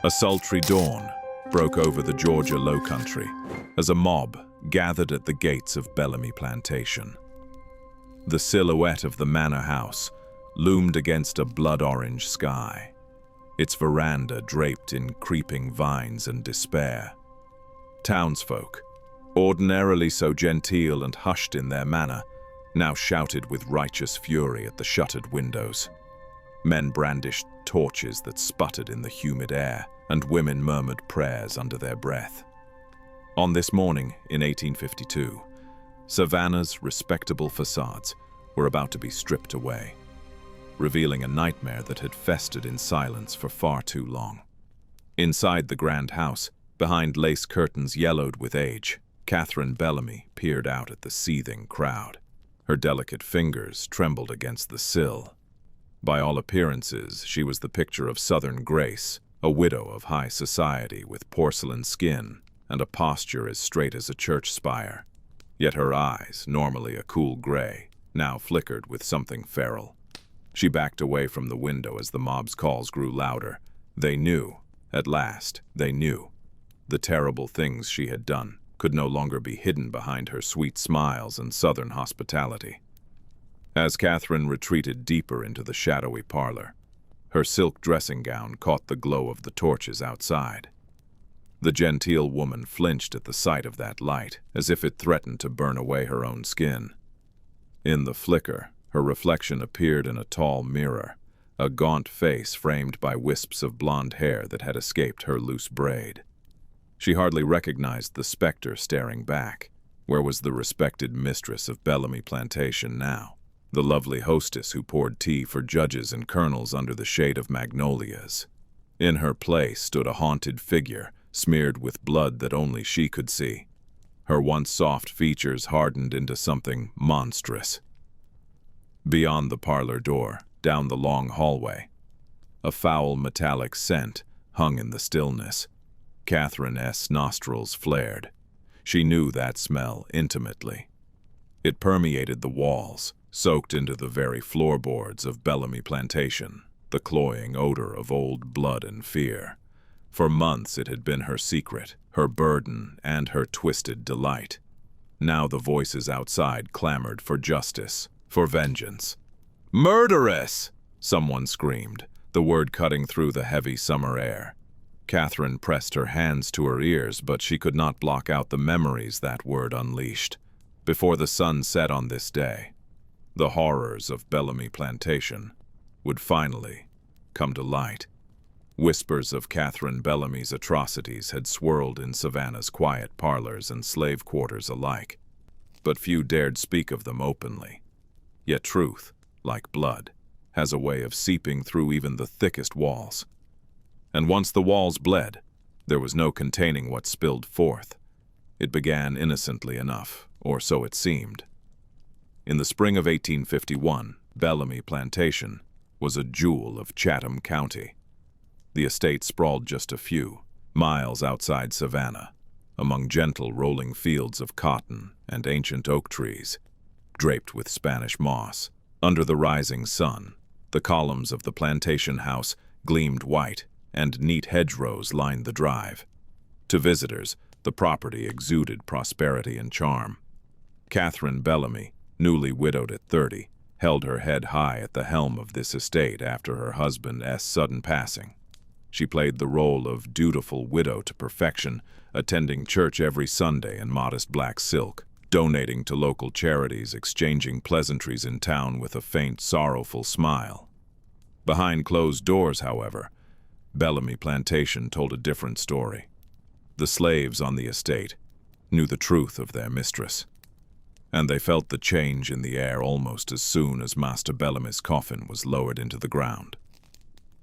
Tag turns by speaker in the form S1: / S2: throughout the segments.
S1: A sultry dawn broke over the Georgia lowcountry as a mob gathered at the gates of Bellamy Plantation. The silhouette of the manor house loomed against a blood-orange sky, its veranda draped in creeping vines and despair. Townsfolk, ordinarily so genteel and hushed in their manner, now shouted with righteous fury at the shuttered windows. Men brandished torches that sputtered in the humid air, and women murmured prayers under their breath. On this morning in 1852, Savannah's respectable facades were about to be stripped away, revealing a nightmare that had festered in silence for far too long. Inside the grand house, behind lace curtains yellowed with age, Catherine Bellamy peered out at the seething crowd. Her delicate fingers trembled against the sill. By all appearances, she was the picture of Southern grace, a widow of high society with porcelain skin and a posture as straight as a church spire. Yet her eyes, normally a cool gray, now flickered with something feral. She backed away from the window as the mob's calls grew louder. They knew, at last, they knew. The terrible things she had done could no longer be hidden behind her sweet smiles and Southern hospitality. As Catherine retreated deeper into the shadowy parlor, her silk dressing gown caught the glow of the torches outside. The genteel woman flinched at the sight of that light, as if it threatened to burn away her own skin. In the flicker, her reflection appeared in a tall mirror, a gaunt face framed by wisps of blonde hair that had escaped her loose braid. She hardly recognized the specter staring back. Where was the respected mistress of Bellamy Plantation now? The lovely hostess who poured tea for judges and colonels under the shade of magnolias. In her place stood a haunted figure, smeared with blood that only she could see. Her once soft features hardened into something monstrous. Beyond the parlor door, down the long hallway, a foul metallic scent hung in the stillness. Catherine's nostrils flared. She knew that smell intimately. It permeated the walls, soaked into the very floorboards of Bellamy Plantation, the cloying odor of old blood and fear. For months it had been her secret, her burden, and her twisted delight. Now the voices outside clamored for justice, for vengeance. "Murderess!" someone screamed, the word cutting through the heavy summer air. Catherine pressed her hands to her ears, but she could not block out the memories that word unleashed. Before the sun set on this day, the horrors of Bellamy Plantation would finally come to light. Whispers of Catherine Bellamy's atrocities had swirled in Savannah's quiet parlors and slave quarters alike, but few dared speak of them openly. Yet truth, like blood, has a way of seeping through even the thickest walls. And once the walls bled, there was no containing what spilled forth. It began innocently enough, or so it seemed. In the spring of 1851, Bellamy Plantation was a jewel of Chatham County. The estate sprawled just a few miles outside Savannah, among gentle rolling fields of cotton and ancient oak trees, draped with Spanish moss. Under the rising sun, the columns of the plantation house gleamed white, and neat hedgerows lined the drive. To visitors, the property exuded prosperity and charm. Catherine Bellamy, newly widowed at 30, held her head high at the helm of this estate after her husband's sudden passing. She played the role of dutiful widow to perfection, attending church every Sunday in modest black silk, donating to local charities, exchanging pleasantries in town with a faint, sorrowful smile. Behind closed doors, however, Bellamy Plantation told a different story. The slaves on the estate knew the truth of their mistress, and they felt the change in the air almost as soon as Master Bellamy's coffin was lowered into the ground.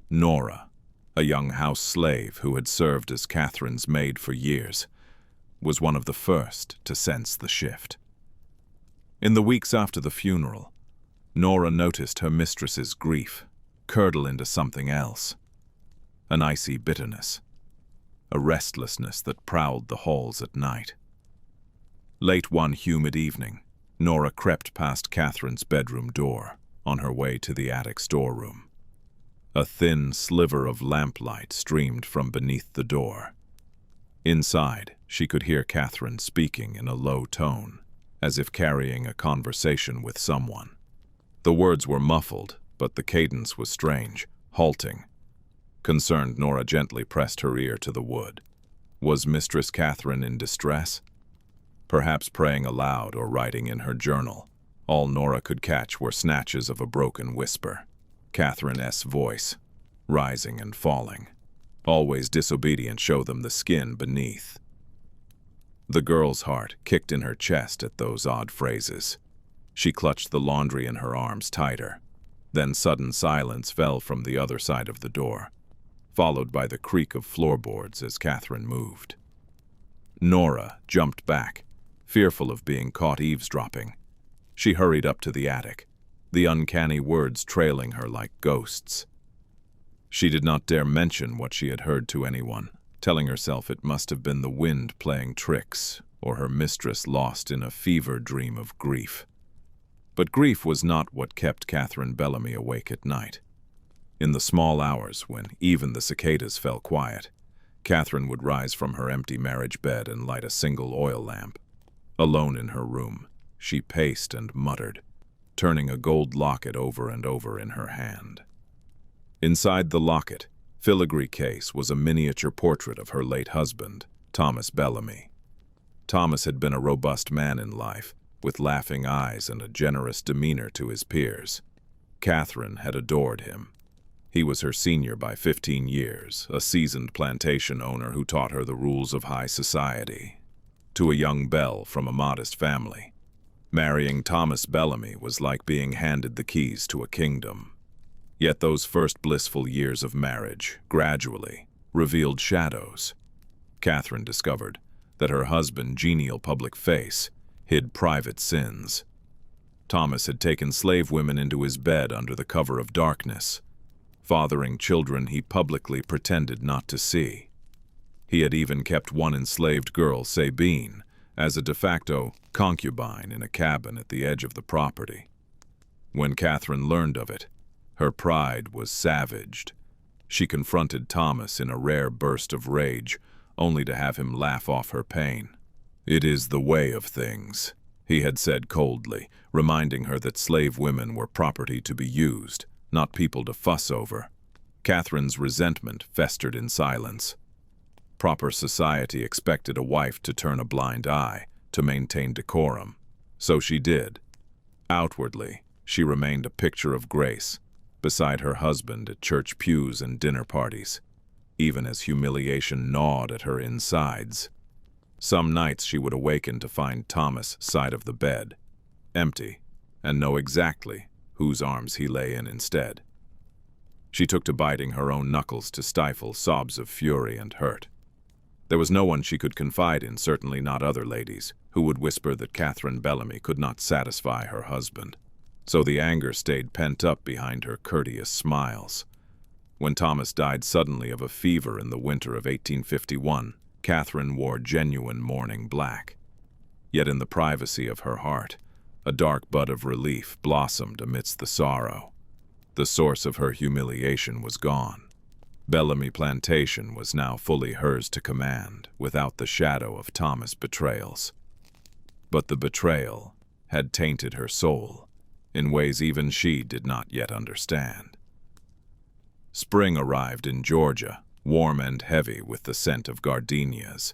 S1: Nora, a young house slave who had served as Catherine's maid for years, was one of the first to sense the shift. In the weeks after the funeral, Nora noticed her mistress's grief curdle into something else. An icy bitterness, a restlessness that prowled the halls at night. Late one humid evening, Nora crept past Catherine's bedroom door on her way to the attic storeroom. A thin sliver of lamplight streamed from beneath the door. Inside, she could hear Catherine speaking in a low tone, as if carrying a conversation with someone. The words were muffled, but the cadence was strange, halting. Concerned, Nora gently pressed her ear to the wood. Was Mistress Catherine in distress? Perhaps praying aloud or writing in her journal. All Nora could catch were snatches of a broken whisper. Catherine's voice, rising and falling. Always disobedient, show them the skin beneath. The girl's heart kicked in her chest at those odd phrases. She clutched the laundry in her arms tighter. Then sudden silence fell from the other side of the door, followed by the creak of floorboards as Catherine moved. Nora jumped back, fearful of being caught eavesdropping. She hurried up to the attic, the uncanny words trailing her like ghosts. She did not dare mention what she had heard to anyone, telling herself it must have been the wind playing tricks, or her mistress lost in a fever dream of grief. But grief was not what kept Catherine Bellamy awake at night. In the small hours, when even the cicadas fell quiet, Catherine would rise from her empty marriage bed and light a single oil lamp. Alone in her room, she paced and muttered, turning a gold locket over and over in her hand. Inside the locket, filigree case, was a miniature portrait of her late husband, Thomas Bellamy. Thomas had been a robust man in life, with laughing eyes and a generous demeanor to his peers. Catherine had adored him. He was her senior by 15 years, a seasoned plantation owner who taught her the rules of high society. To a young belle from a modest family, marrying Thomas Bellamy was like being handed the keys to a kingdom. Yet those first blissful years of marriage, gradually, revealed shadows. Catherine discovered that her husband's genial public face hid private sins. Thomas had taken slave women into his bed under the cover of darkness, fathering children he publicly pretended not to see. He had even kept one enslaved girl, Sabine, as a de facto concubine in a cabin at the edge of the property. When Catherine learned of it, her pride was savaged. She confronted Thomas in a rare burst of rage, only to have him laugh off her pain. "It is the way of things," he had said coldly, reminding her that slave women were property to be used, not people to fuss over. Catherine's resentment festered in silence. Proper society expected a wife to turn a blind eye, to maintain decorum. So she did. Outwardly, she remained a picture of grace, beside her husband at church pews and dinner parties, even as humiliation gnawed at her insides. Some nights she would awaken to find Thomas' side of the bed empty, and know exactly whose arms he lay in instead. She took to biting her own knuckles to stifle sobs of fury and hurt. There was no one she could confide in, certainly not other ladies, who would whisper that Catherine Bellamy could not satisfy her husband. So the anger stayed pent up behind her courteous smiles. When Thomas died suddenly of a fever in the winter of 1851, Catherine wore genuine mourning black. Yet in the privacy of her heart, a dark bud of relief blossomed amidst the sorrow. The source of her humiliation was gone. Bellamy Plantation was now fully hers to command, without the shadow of Thomas' betrayals. But the betrayal had tainted her soul, in ways even she did not yet understand. Spring arrived in Georgia, warm and heavy with the scent of gardenias.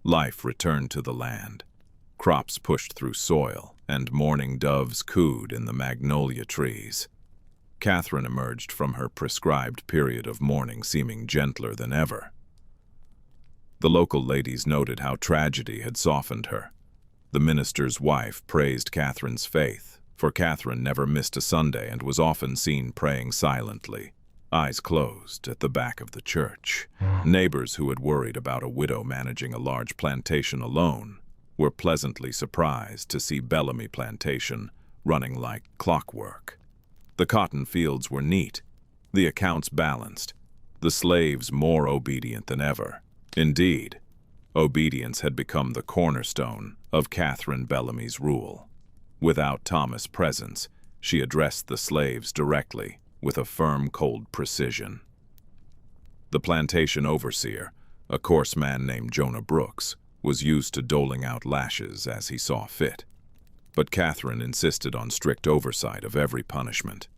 S1: Life returned to the land. Crops pushed through soil, and mourning doves cooed in the magnolia trees. Catherine emerged from her prescribed period of mourning seeming gentler than ever. The local ladies noted how tragedy had softened her. The minister's wife praised Catherine's faith, for Catherine never missed a Sunday and was often seen praying silently, eyes closed, at the back of the church. Neighbors who had worried about a widow managing a large plantation alone were pleasantly surprised to see Bellamy Plantation running like clockwork. The cotton fields were neat, the accounts balanced, the slaves more obedient than ever. Indeed, obedience had become the cornerstone of Catherine Bellamy's rule. Without Thomas' presence, she addressed the slaves directly, with a firm, cold precision. The plantation overseer, a coarse man named Jonah Brooks, was used to doling out lashes as he saw fit. But Catherine insisted on strict oversight of every punishment.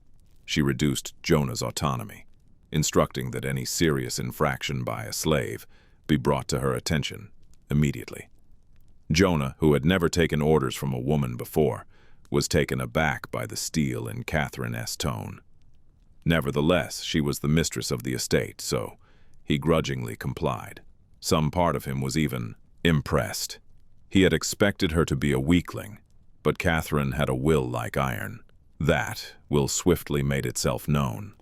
S1: She reduced Jonah's autonomy, instructing that any serious infraction by a slave be brought to her attention immediately. Jonah, who had never taken orders from a woman before, was taken aback by the steel in Catherine's tone. Nevertheless, she was the mistress of the estate, so he grudgingly complied. Some part of him was even impressed. He had expected her to be a weakling, but Catherine had a will like iron. That will swiftly made itself known.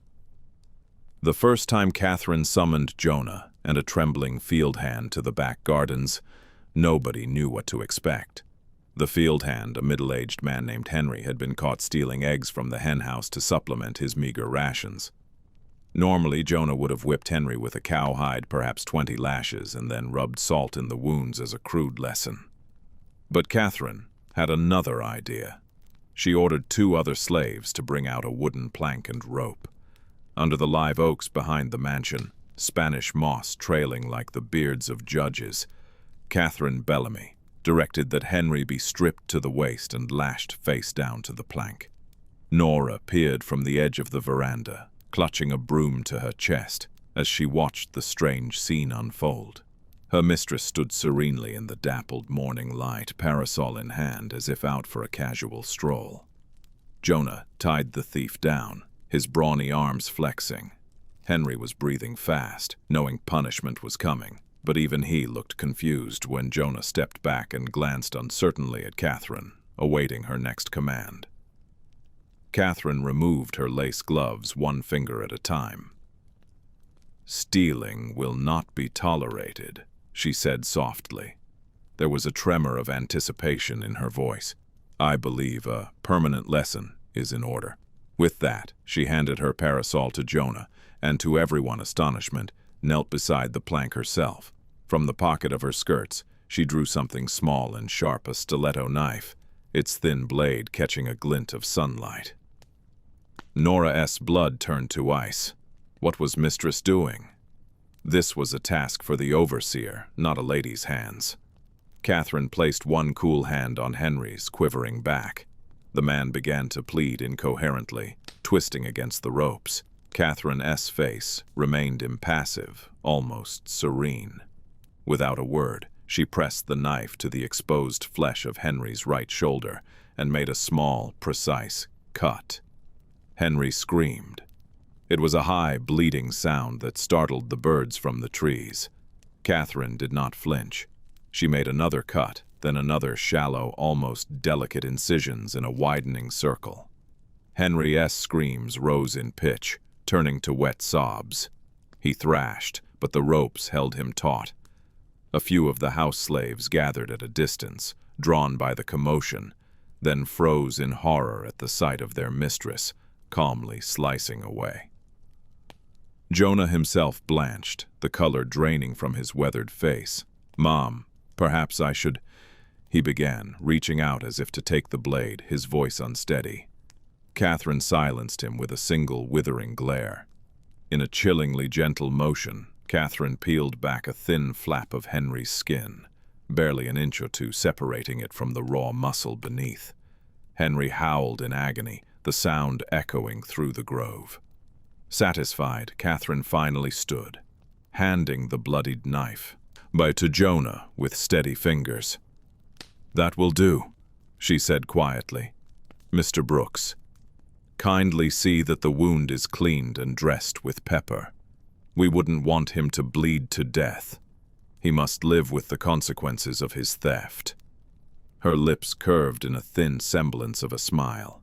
S1: The first time Catherine summoned Jonah and a trembling field hand to the back gardens, nobody knew what to expect. The field hand, a middle-aged man named Henry, had been caught stealing eggs from the hen house to supplement his meager rations. Normally, Jonah would have whipped Henry with a cowhide, perhaps 20 lashes, and then rubbed salt in the wounds as a crude lesson. But Catherine had another idea. She ordered 2 other slaves to bring out a wooden plank and rope. Under the live oaks behind the mansion, Spanish moss trailing like the beards of judges, Catherine Bellamy directed that Henry be stripped to the waist and lashed face down to the plank. Nora peered from the edge of the veranda, clutching a broom to her chest as she watched the strange scene unfold. Her mistress stood serenely in the dappled morning light, parasol in hand, as if out for a casual stroll. Jonah tied the thief down, his brawny arms flexing. Henry was breathing fast, knowing punishment was coming, but even he looked confused when Jonah stepped back and glanced uncertainly at Catherine, awaiting her next command. Catherine removed her lace gloves 1 finger at a time. "Stealing will not be tolerated," she said softly. There was a tremor of anticipation in her voice. "I believe a permanent lesson is in order." With that, she handed her parasol to Jonah, and to everyone's astonishment, knelt beside the plank herself. From the pocket of her skirts, she drew something small and sharp, a stiletto knife, its thin blade catching a glint of sunlight. Nora's blood turned to ice. What was Mistress doing? This was a task for the overseer, not a lady's hands. Catherine placed one cool hand on Henry's quivering back. The man began to plead incoherently, twisting against the ropes. Catherine's face remained impassive, almost serene. Without a word, she pressed the knife to the exposed flesh of Henry's right shoulder and made a small, precise cut. Henry screamed. It was a high, bleeding sound that startled the birds from the trees. Catherine did not flinch. She made another cut, then another shallow, almost delicate incisions in a widening circle. Henry's screams rose in pitch, turning to wet sobs. He thrashed, but the ropes held him taut. A few of the house slaves gathered at a distance, drawn by the commotion, then froze in horror at the sight of their mistress, calmly slicing away. Jonah himself blanched, the color draining from his weathered face. "Mom, perhaps I should—" he began, reaching out as if to take the blade, his voice unsteady. Catherine silenced him with a single withering glare. In a chillingly gentle motion, Catherine peeled back a thin flap of Henry's skin, barely an inch or two separating it from the raw muscle beneath. Henry howled in agony, the sound echoing through the grove. Satisfied, Catherine finally stood, handing the bloodied knife to Jonah with steady fingers. "That will do," she said quietly. "Mr. Brooks, kindly see that the wound is cleaned and dressed with pepper. We wouldn't want him to bleed to death. He must live with the consequences of his theft." Her lips curved in a thin semblance of a smile.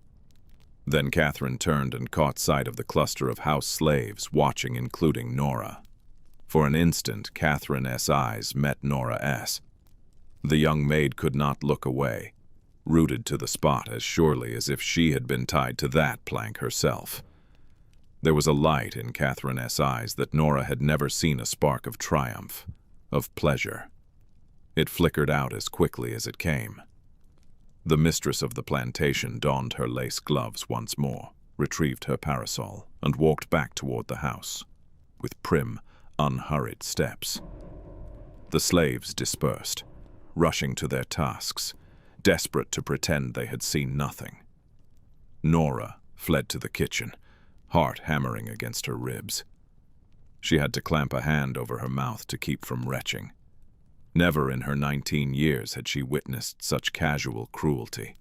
S1: Then Catherine turned and caught sight of the cluster of house slaves watching, including Nora. For an instant, Catherine's eyes met Nora's. The young maid could not look away, rooted to the spot as surely as if she had been tied to that plank herself. There was a light in Catherine's eyes that Nora had never seen, a spark of triumph, of pleasure. It flickered out as quickly as it came. The mistress of the plantation donned her lace gloves once more. retrieved her parasol, and walked back toward the house, with prim, unhurried steps. The slaves dispersed, rushing to their tasks, desperate to pretend they had seen nothing. Nora fled to the kitchen, heart hammering against her ribs. She had to clamp a hand over her mouth to keep from retching. Never in her 19 years had she witnessed such casual cruelty,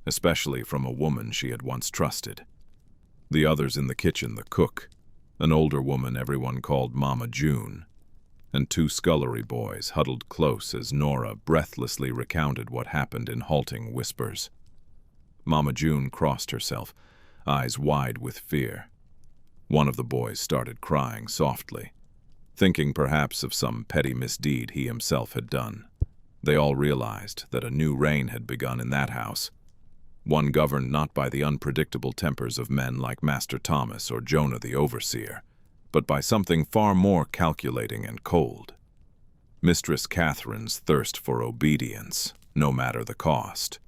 S1: especially from a woman she had once trusted. The others in the kitchen, the cook, an older woman everyone called Mama June, and two scullery boys huddled close as Nora breathlessly recounted what happened in halting whispers. Mama June crossed herself, eyes wide with fear. One of the boys started crying softly, thinking perhaps of some petty misdeed he himself had done. They all realized that a new reign had begun in that house, one governed not by the unpredictable tempers of men like Master Thomas or Jonah the Overseer, but by something far more calculating and cold. Mistress Catherine's thirst for obedience, no matter the cost.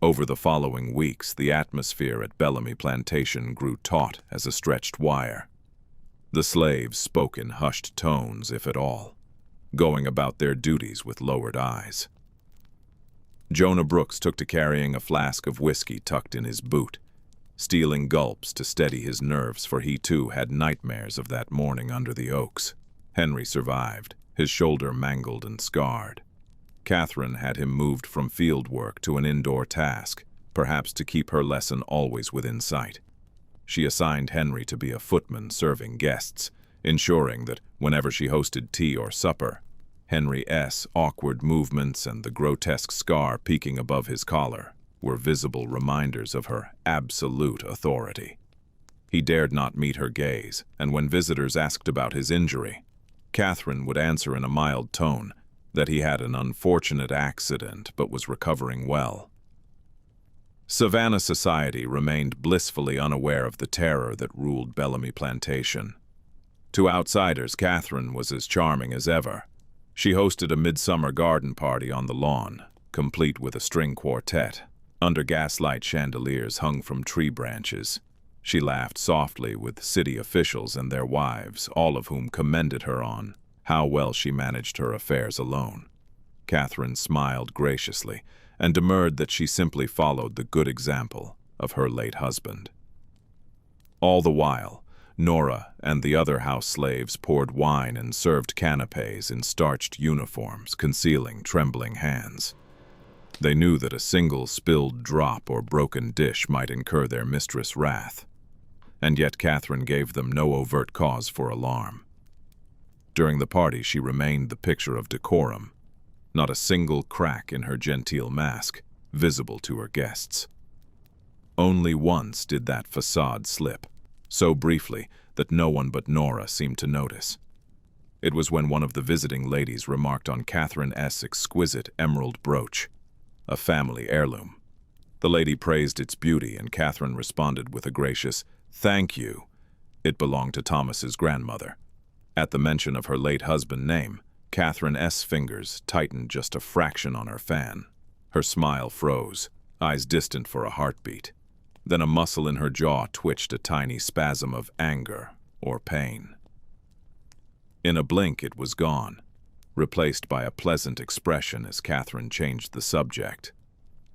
S1: Over the following weeks, the atmosphere at Bellamy Plantation grew taut as a stretched wire. The slaves spoke in hushed tones, if at all, going about their duties with lowered eyes. Jonah Brooks took to carrying a flask of whiskey tucked in his boot, stealing gulps to steady his nerves, for he too had nightmares of that morning under the oaks. Henry survived, his shoulder mangled and scarred. Catherine had him moved from field work to an indoor task, perhaps to keep her lesson always within sight. She assigned Henry to be a footman serving guests, ensuring that whenever she hosted tea or supper, Henry's awkward movements and the grotesque scar peeking above his collar were visible reminders of her absolute authority. He dared not meet her gaze, and when visitors asked about his injury, Catherine would answer in a mild tone that he had an unfortunate accident but was recovering well. Savannah society remained blissfully unaware of the terror that ruled Bellamy Plantation. To outsiders, Catherine was as charming as ever. She hosted a midsummer garden party on the lawn, complete with a string quartet, under gaslight chandeliers hung from tree branches. She laughed softly with city officials and their wives, all of whom commended her on how well she managed her affairs alone. Catherine smiled graciously and demurred that she simply followed the good example of her late husband. All the while, Nora and the other house slaves poured wine and served canapes in starched uniforms, concealing trembling hands. They knew that a single spilled drop or broken dish might incur their mistress' wrath, and yet Catherine gave them no overt cause for alarm. During the party, she remained the picture of decorum, not a single crack in her genteel mask visible to her guests. Only once did that facade slip, so briefly that no one but Nora seemed to notice. It was when one of the visiting ladies remarked on Catherine's exquisite emerald brooch, a family heirloom. The lady praised its beauty, and Catherine responded with a gracious, "Thank you." It belonged to Thomas's grandmother. At the mention of her late husband's name, Catherine's fingers tightened just a fraction on her fan. Her smile froze, eyes distant for a heartbeat. Then a muscle in her jaw twitched a tiny spasm of anger or pain. In a blink it was gone, replaced by a pleasant expression as Catherine changed the subject.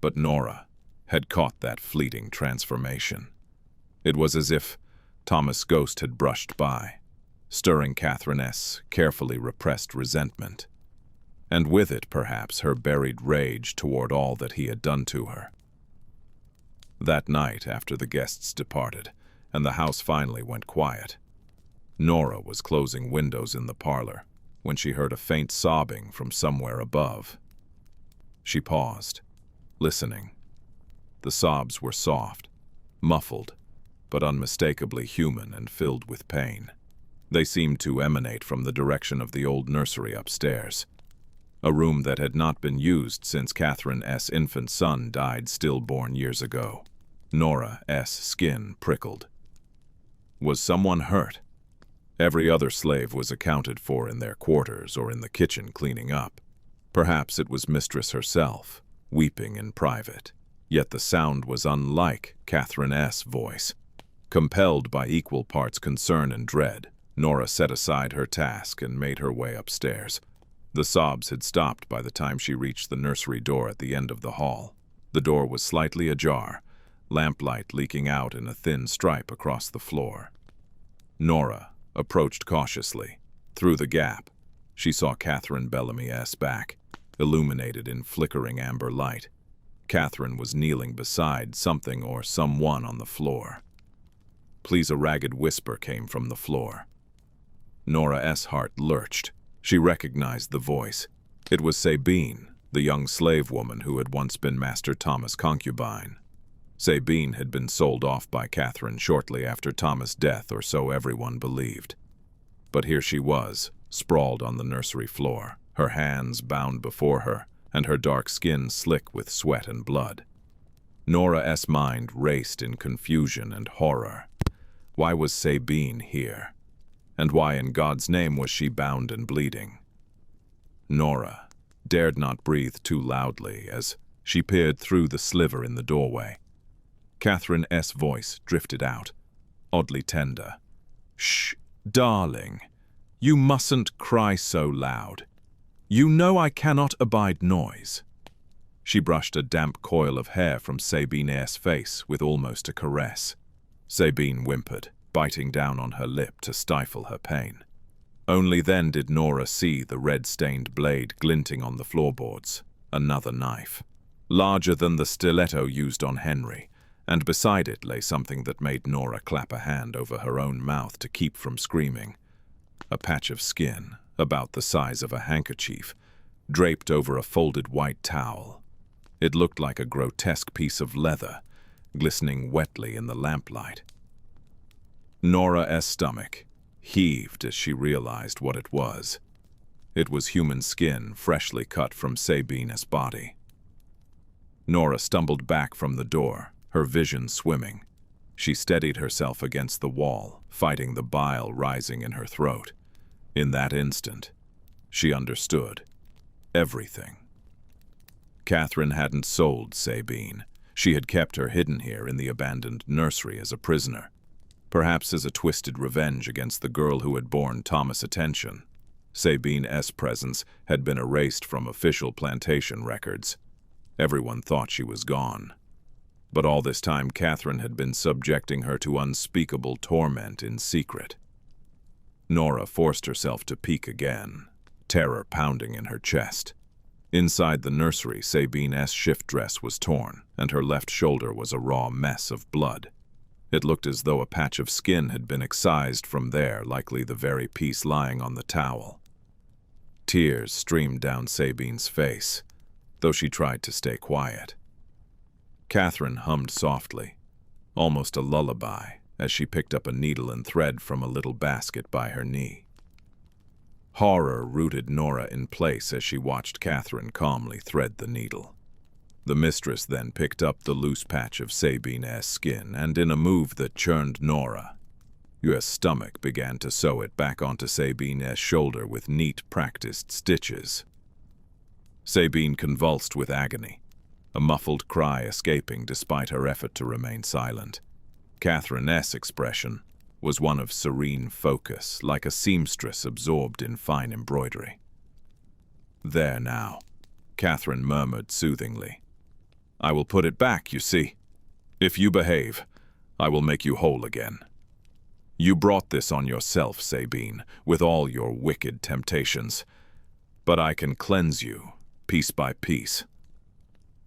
S1: But Nora had caught that fleeting transformation. It was as if Thomas' ghost had brushed by, stirring Catherine's carefully repressed resentment, and with it, perhaps, her buried rage toward all that he had done to her. That night, after the guests departed, and the house finally went quiet, Nora was closing windows in the parlor when she heard a faint sobbing from somewhere above. She paused, listening. The sobs were soft, muffled, but unmistakably human and filled with pain. They seemed to emanate from the direction of the old nursery upstairs, a room that had not been used since Catherine's infant son died stillborn years ago. Nora's skin prickled. Was someone hurt? Every other slave was accounted for in their quarters or in the kitchen cleaning up. Perhaps it was Mistress herself, weeping in private. Yet the sound was unlike Catherine's voice. Compelled by equal parts concern and dread, Nora set aside her task and made her way upstairs. The sobs had stopped by the time she reached the nursery door at the end of the hall. The door was slightly ajar, lamplight leaking out in a thin stripe across the floor. Nora approached cautiously. Through the gap, she saw Catherine Bellamy's back, illuminated in flickering amber light. Catherine was kneeling beside something or someone on the floor. "Please," a ragged whisper came from the floor. Nora's heart lurched. She recognized the voice. It was Sabine, the young slave woman who had once been Master Thomas' concubine. Sabine had been sold off by Catherine shortly after Thomas' death, or so everyone believed. But here she was, sprawled on the nursery floor, her hands bound before her, and her dark skin slick with sweat and blood. Nora's mind raced in confusion and horror. Why was Sabine here? And why in God's name was she bound and bleeding? Nora dared not breathe too loudly as she peered through the sliver in the doorway. Catherine's voice drifted out, oddly tender. "Shh, darling. You mustn't cry so loud. You know I cannot abide noise." She brushed a damp coil of hair from Sabine's face with almost a caress. Sabine whimpered, biting down on her lip to stifle her pain. Only then did Nora see the red-stained blade glinting on the floorboards. Another knife, larger than the stiletto used on Henry, and beside it lay something that made Nora clap a hand over her own mouth to keep from screaming. A patch of skin, about the size of a handkerchief, draped over a folded white towel. It looked like a grotesque piece of leather, glistening wetly in the lamplight. Nora's stomach heaved as she realized what it was. It was human skin freshly cut from Sabine's body. Nora stumbled back from the door, her vision swimming. She steadied herself against the wall, fighting the bile rising in her throat. In that instant, she understood everything. Catherine hadn't sold Sabine. She had kept her hidden here in the abandoned nursery as a prisoner, perhaps as a twisted revenge against the girl who had borne Thomas attention. Sabine's presence had been erased from official plantation records. Everyone thought she was gone. But all this time Catherine had been subjecting her to unspeakable torment in secret. Nora forced herself to peek again, terror pounding in her chest. Inside the nursery, Sabine's shift dress was torn, and her left shoulder was a raw mess of blood. It looked as though a patch of skin had been excised from there, likely the very piece lying on the towel. Tears streamed down Sabine's face, though she tried to stay quiet. Catherine hummed softly, almost a lullaby, as she picked up a needle and thread from a little basket by her knee. Horror rooted Nora in place as she watched Catherine calmly thread the needle. The mistress then picked up the loose patch of Sabine's skin, and in a move that churned Nora's stomach began to sew it back onto Sabine's shoulder with neat, practiced stitches. Sabine convulsed with agony, a muffled cry escaping despite her effort to remain silent. Catherine's expression was one of serene focus, like a seamstress absorbed in fine embroidery. "There now," Catherine murmured soothingly. "I will put it back, you see. If you behave, I will make you whole again. You brought this on yourself, Sabine, with all your wicked temptations. But I can cleanse you, piece by piece."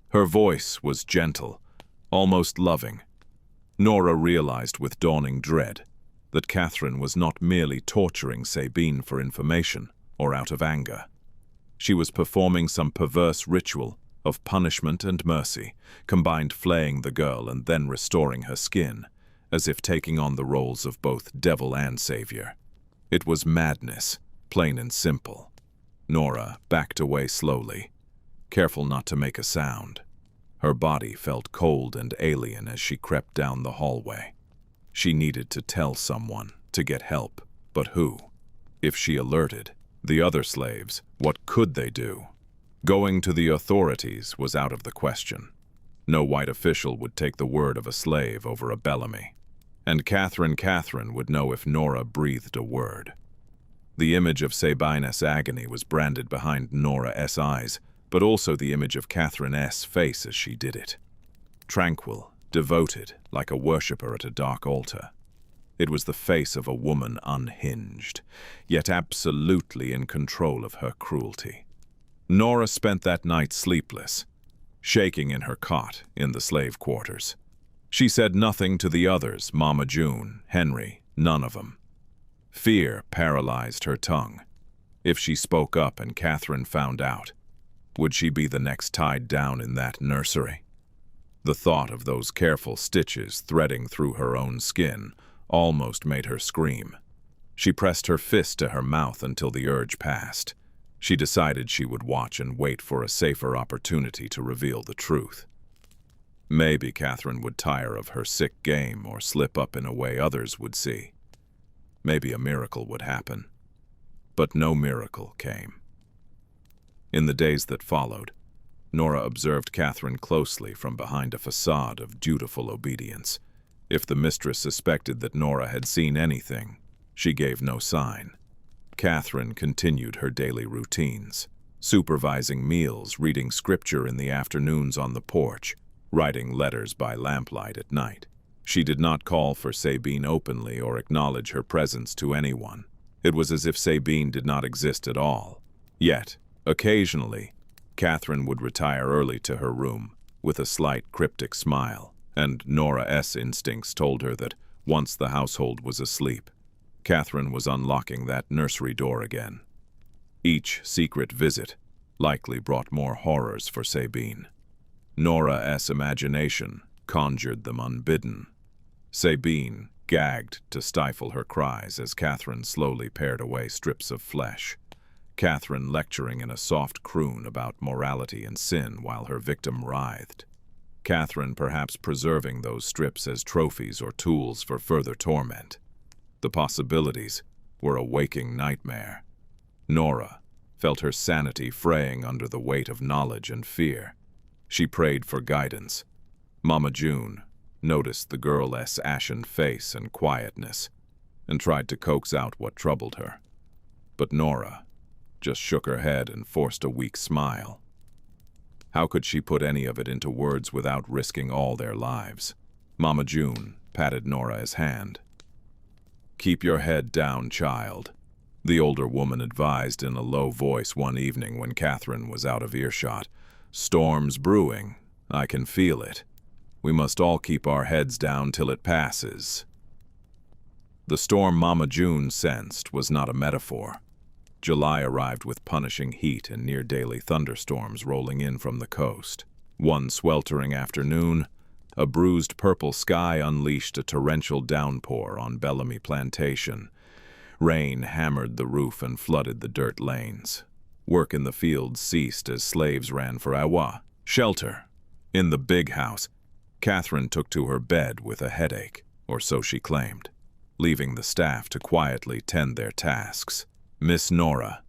S1: Her voice was gentle, almost loving. Nora realized with dawning dread that Catherine was not merely torturing Sabine for information or out of anger. She was performing some perverse ritual of punishment and mercy, combined, flaying the girl and then restoring her skin, as if taking on the roles of both devil and savior. It was madness, plain and simple. Nora backed away slowly, careful not to make a sound. Her body felt cold and alien as she crept down the hallway. She needed to tell someone, to get help, but who? If she alerted the other slaves, what could they do? Going to the authorities was out of the question. No white official would take the word of a slave over a Bellamy. And Catherine would know if Nora breathed a word. The image of Sabina's agony was branded behind Nora's eyes, but also the image of Catherine's face as she did it. Tranquil, devoted, like a worshipper at a dark altar. It was the face of a woman unhinged, yet absolutely in control of her cruelty. Nora spent that night sleepless, shaking in her cot in the slave quarters. She said nothing to the others, Mama June, Henry, none of them. Fear paralyzed her tongue. If she spoke up and Catherine found out, would she be the next tied down in that nursery? The thought of those careful stitches threading through her own skin almost made her scream. She pressed her fist to her mouth until the urge passed. She decided she would watch and wait for a safer opportunity to reveal the truth. Maybe Catherine would tire of her sick game or slip up in a way others would see. Maybe a miracle would happen. But no miracle came. In the days that followed, Nora observed Catherine closely from behind a facade of dutiful obedience. If the mistress suspected that Nora had seen anything, she gave no sign. Catherine continued her daily routines, supervising meals, reading scripture in the afternoons on the porch, writing letters by lamplight at night. She did not call for Sabine openly or acknowledge her presence to anyone. It was as if Sabine did not exist at all. Yet, occasionally, Catherine would retire early to her room with a slight cryptic smile, and Nora's instincts told her that once the household was asleep, Catherine was unlocking that nursery door again. Each secret visit likely brought more horrors for Sabine. Nora's imagination conjured them unbidden. Sabine gagged to stifle her cries as Catherine slowly pared away strips of flesh. Catherine lecturing in a soft croon about morality and sin while her victim writhed. Catherine perhaps preserving those strips as trophies or tools for further torment. The possibilities were a waking nightmare. Nora felt her sanity fraying under the weight of knowledge and fear. She prayed for guidance. Mama June noticed the girl's ashen face and quietness, and tried to coax out what troubled her. But Nora just shook her head and forced a weak smile. How could she put any of it into words without risking all their lives? Mama June patted Nora's hand. "Keep your head down, child," the older woman advised in a low voice one evening when Catherine was out of earshot. "Storm's brewing. I can feel it. We must all keep our heads down till it passes." The storm Mama June sensed was not a metaphor. July arrived with punishing heat and near-daily thunderstorms rolling in from the coast. One sweltering afternoon, a bruised purple sky unleashed a torrential downpour on Bellamy Plantation. Rain hammered the roof and flooded the dirt lanes. Work in the fields ceased as slaves ran for shelter. In the big house, Catherine took to her bed with a headache, or so she claimed, leaving the staff to quietly tend their tasks. "Miss Nora,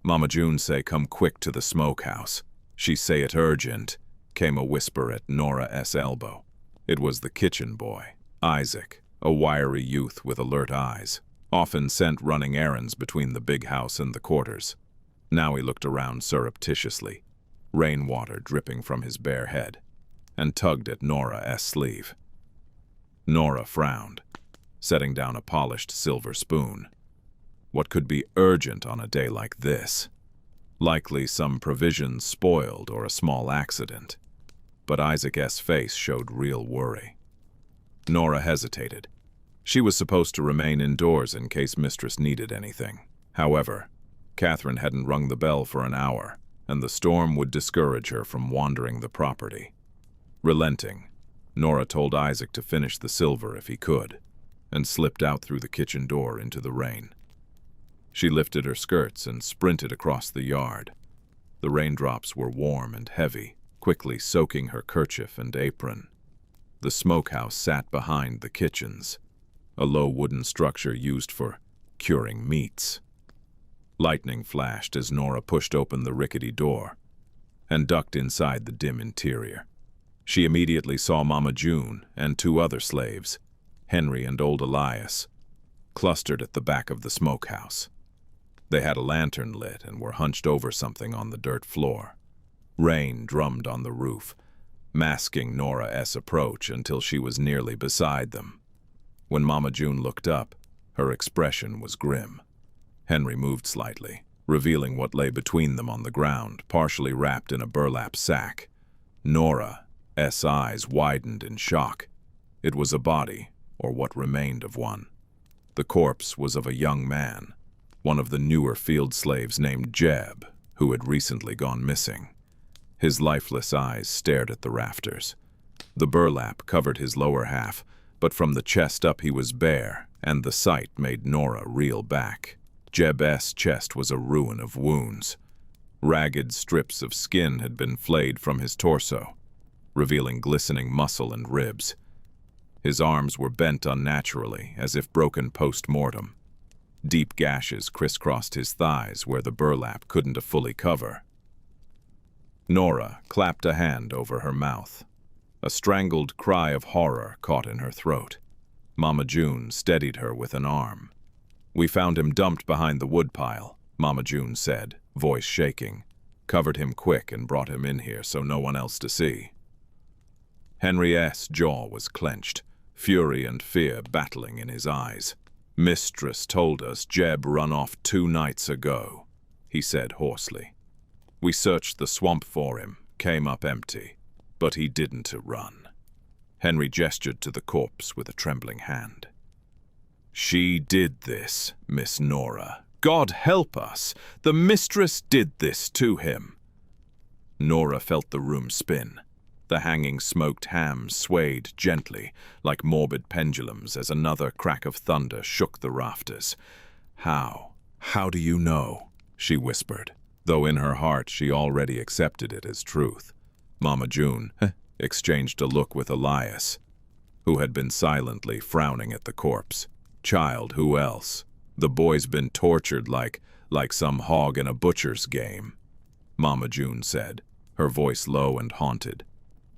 S1: Mama June say come quick to the smokehouse. She say it urgent," came a whisper at Nora's elbow. It was the kitchen boy, Isaac, a wiry youth with alert eyes, often sent running errands between the big house and the quarters. Now he looked around surreptitiously, rainwater dripping from his bare head, and tugged at Nora's sleeve. Nora frowned, setting down a polished silver spoon. What could be urgent on a day like this? Likely some provisions spoiled or a small accident. But Isaac's face showed real worry. Nora hesitated. She was supposed to remain indoors in case Mistress needed anything. However, Catherine hadn't rung the bell for an hour, and the storm would discourage her from wandering the property. Relenting, Nora told Isaac to finish the silver if he could, and slipped out through the kitchen door into the rain. She lifted her skirts and sprinted across the yard. The raindrops were warm and heavy, quickly soaking her kerchief and apron. The smokehouse sat behind the kitchens, a low wooden structure used for curing meats. Lightning flashed as Nora pushed open the rickety door and ducked inside the dim interior. She immediately saw Mama June and two other slaves, Henry and old Elias, clustered at the back of the smokehouse. They had a lantern lit and were hunched over something on the dirt floor. Rain drummed on the roof, masking Nora's approach until she was nearly beside them. When Mama June looked up, her expression was grim. Henry moved slightly, revealing what lay between them on the ground, partially wrapped in a burlap sack. Nora's eyes widened in shock. It was a body, or what remained of one. The corpse was of a young man, one of the newer field slaves named Jeb, who had recently gone missing. His lifeless eyes stared at the rafters. The burlap covered his lower half, but from the chest up he was bare, and the sight made Nora reel back. Jeb's chest was a ruin of wounds. Ragged strips of skin had been flayed from his torso, revealing glistening muscle and ribs. His arms were bent unnaturally, as if broken post-mortem. Deep gashes crisscrossed his thighs where the burlap couldn't fully cover. Nora clapped a hand over her mouth. A strangled cry of horror caught in her throat. Mama June steadied her with an arm. "We found him dumped behind the woodpile," Mama June said, voice shaking. "Covered him quick and brought him in here so no one else to see." Henry's jaw was clenched, fury and fear battling in his eyes. "Mistress told us Jeb run off 2 nights ago," he said hoarsely. "We searched the swamp for him, came up empty, but he didn't run." Henry gestured to the corpse with a trembling hand. "She did this, Miss Nora. God help us! The mistress did this to him." Nora felt the room spin. The hanging smoked hams swayed gently, like morbid pendulums, as another crack of thunder shook the rafters. How do you know?" she whispered, though in her heart she already accepted it as truth. Mama June exchanged a look with Elias, who had been silently frowning at the corpse. "Child, who else? The boy's been tortured like some hog in a butcher's game," Mama June said, her voice low and haunted.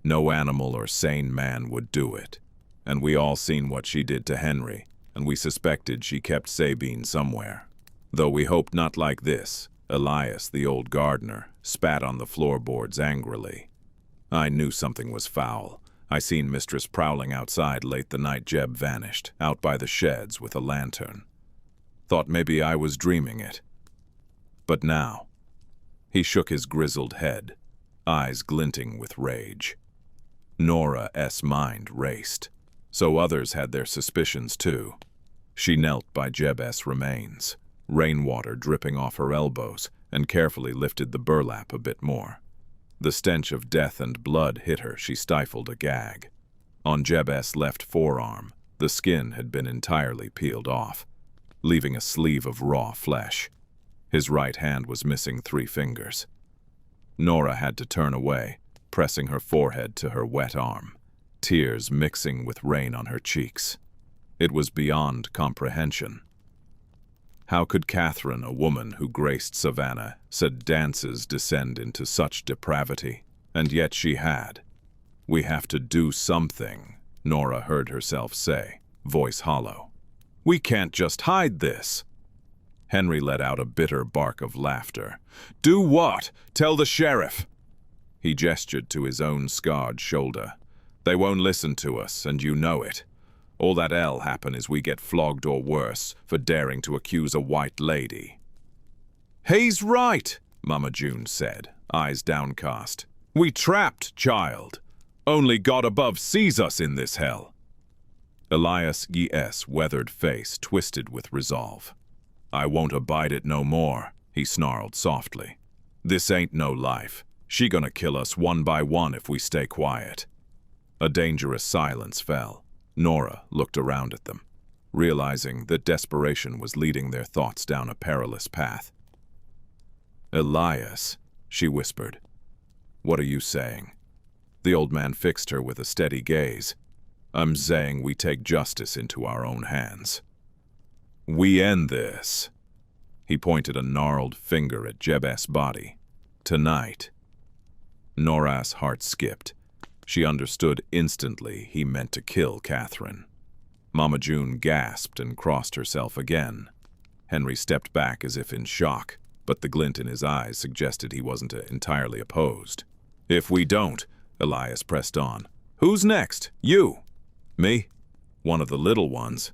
S1: "No animal or sane man would do it. And we all seen what she did to Henry, and we suspected she kept Sabine somewhere. Though we hoped not like this." Elias, the old gardener, spat on the floorboards angrily. "I knew something was foul. I seen Mistress prowling outside late the night Jeb vanished, out by the sheds with a lantern. Thought maybe I was dreaming it. But now—" He shook his grizzled head, eyes glinting with rage. Nora's mind raced. So others had their suspicions too. She knelt by Jeb's remains, rainwater dripping off her elbows, and carefully lifted the burlap a bit more. The stench of death and blood hit her. She stifled a gag. On Jeb's left forearm, the skin had been entirely peeled off, leaving a sleeve of raw flesh. His right hand was missing 3 fingers. Nora had to turn away, pressing her forehead to her wet arm, tears mixing with rain on her cheeks. It was beyond comprehension. How could Catherine, a woman who graced Savannah, said dances descend into such depravity? And yet she had. "We have to do something," Nora heard herself say, voice hollow. "We can't just hide this." Henry let out a bitter bark of laughter. "Do what? Tell the sheriff." He gestured to his own scarred shoulder. "They won't listen to us, and you know it. All that'll happen is we get flogged or worse for daring to accuse a white lady." "He's right," Mama June said, eyes downcast. "We trapped, child. Only God above sees us in this hell." Elias's weathered face twisted with resolve. "I won't abide it no more," he snarled softly. "This ain't no life. She gonna kill us one by one if we stay quiet." A dangerous silence fell. Nora looked around at them, realizing that desperation was leading their thoughts down a perilous path. "Elias," she whispered. "What are you saying?" The old man fixed her with a steady gaze. "I'm saying we take justice into our own hands. We end this." He pointed a gnarled finger at Jeb's body. "Tonight." Nora's heart skipped. She understood instantly he meant to kill Catherine. Mama June gasped and crossed herself again. Henry stepped back as if in shock, but the glint in his eyes suggested he wasn't entirely opposed. "If we don't," Elias pressed on. "Who's next? You?" "Me? One of the little ones."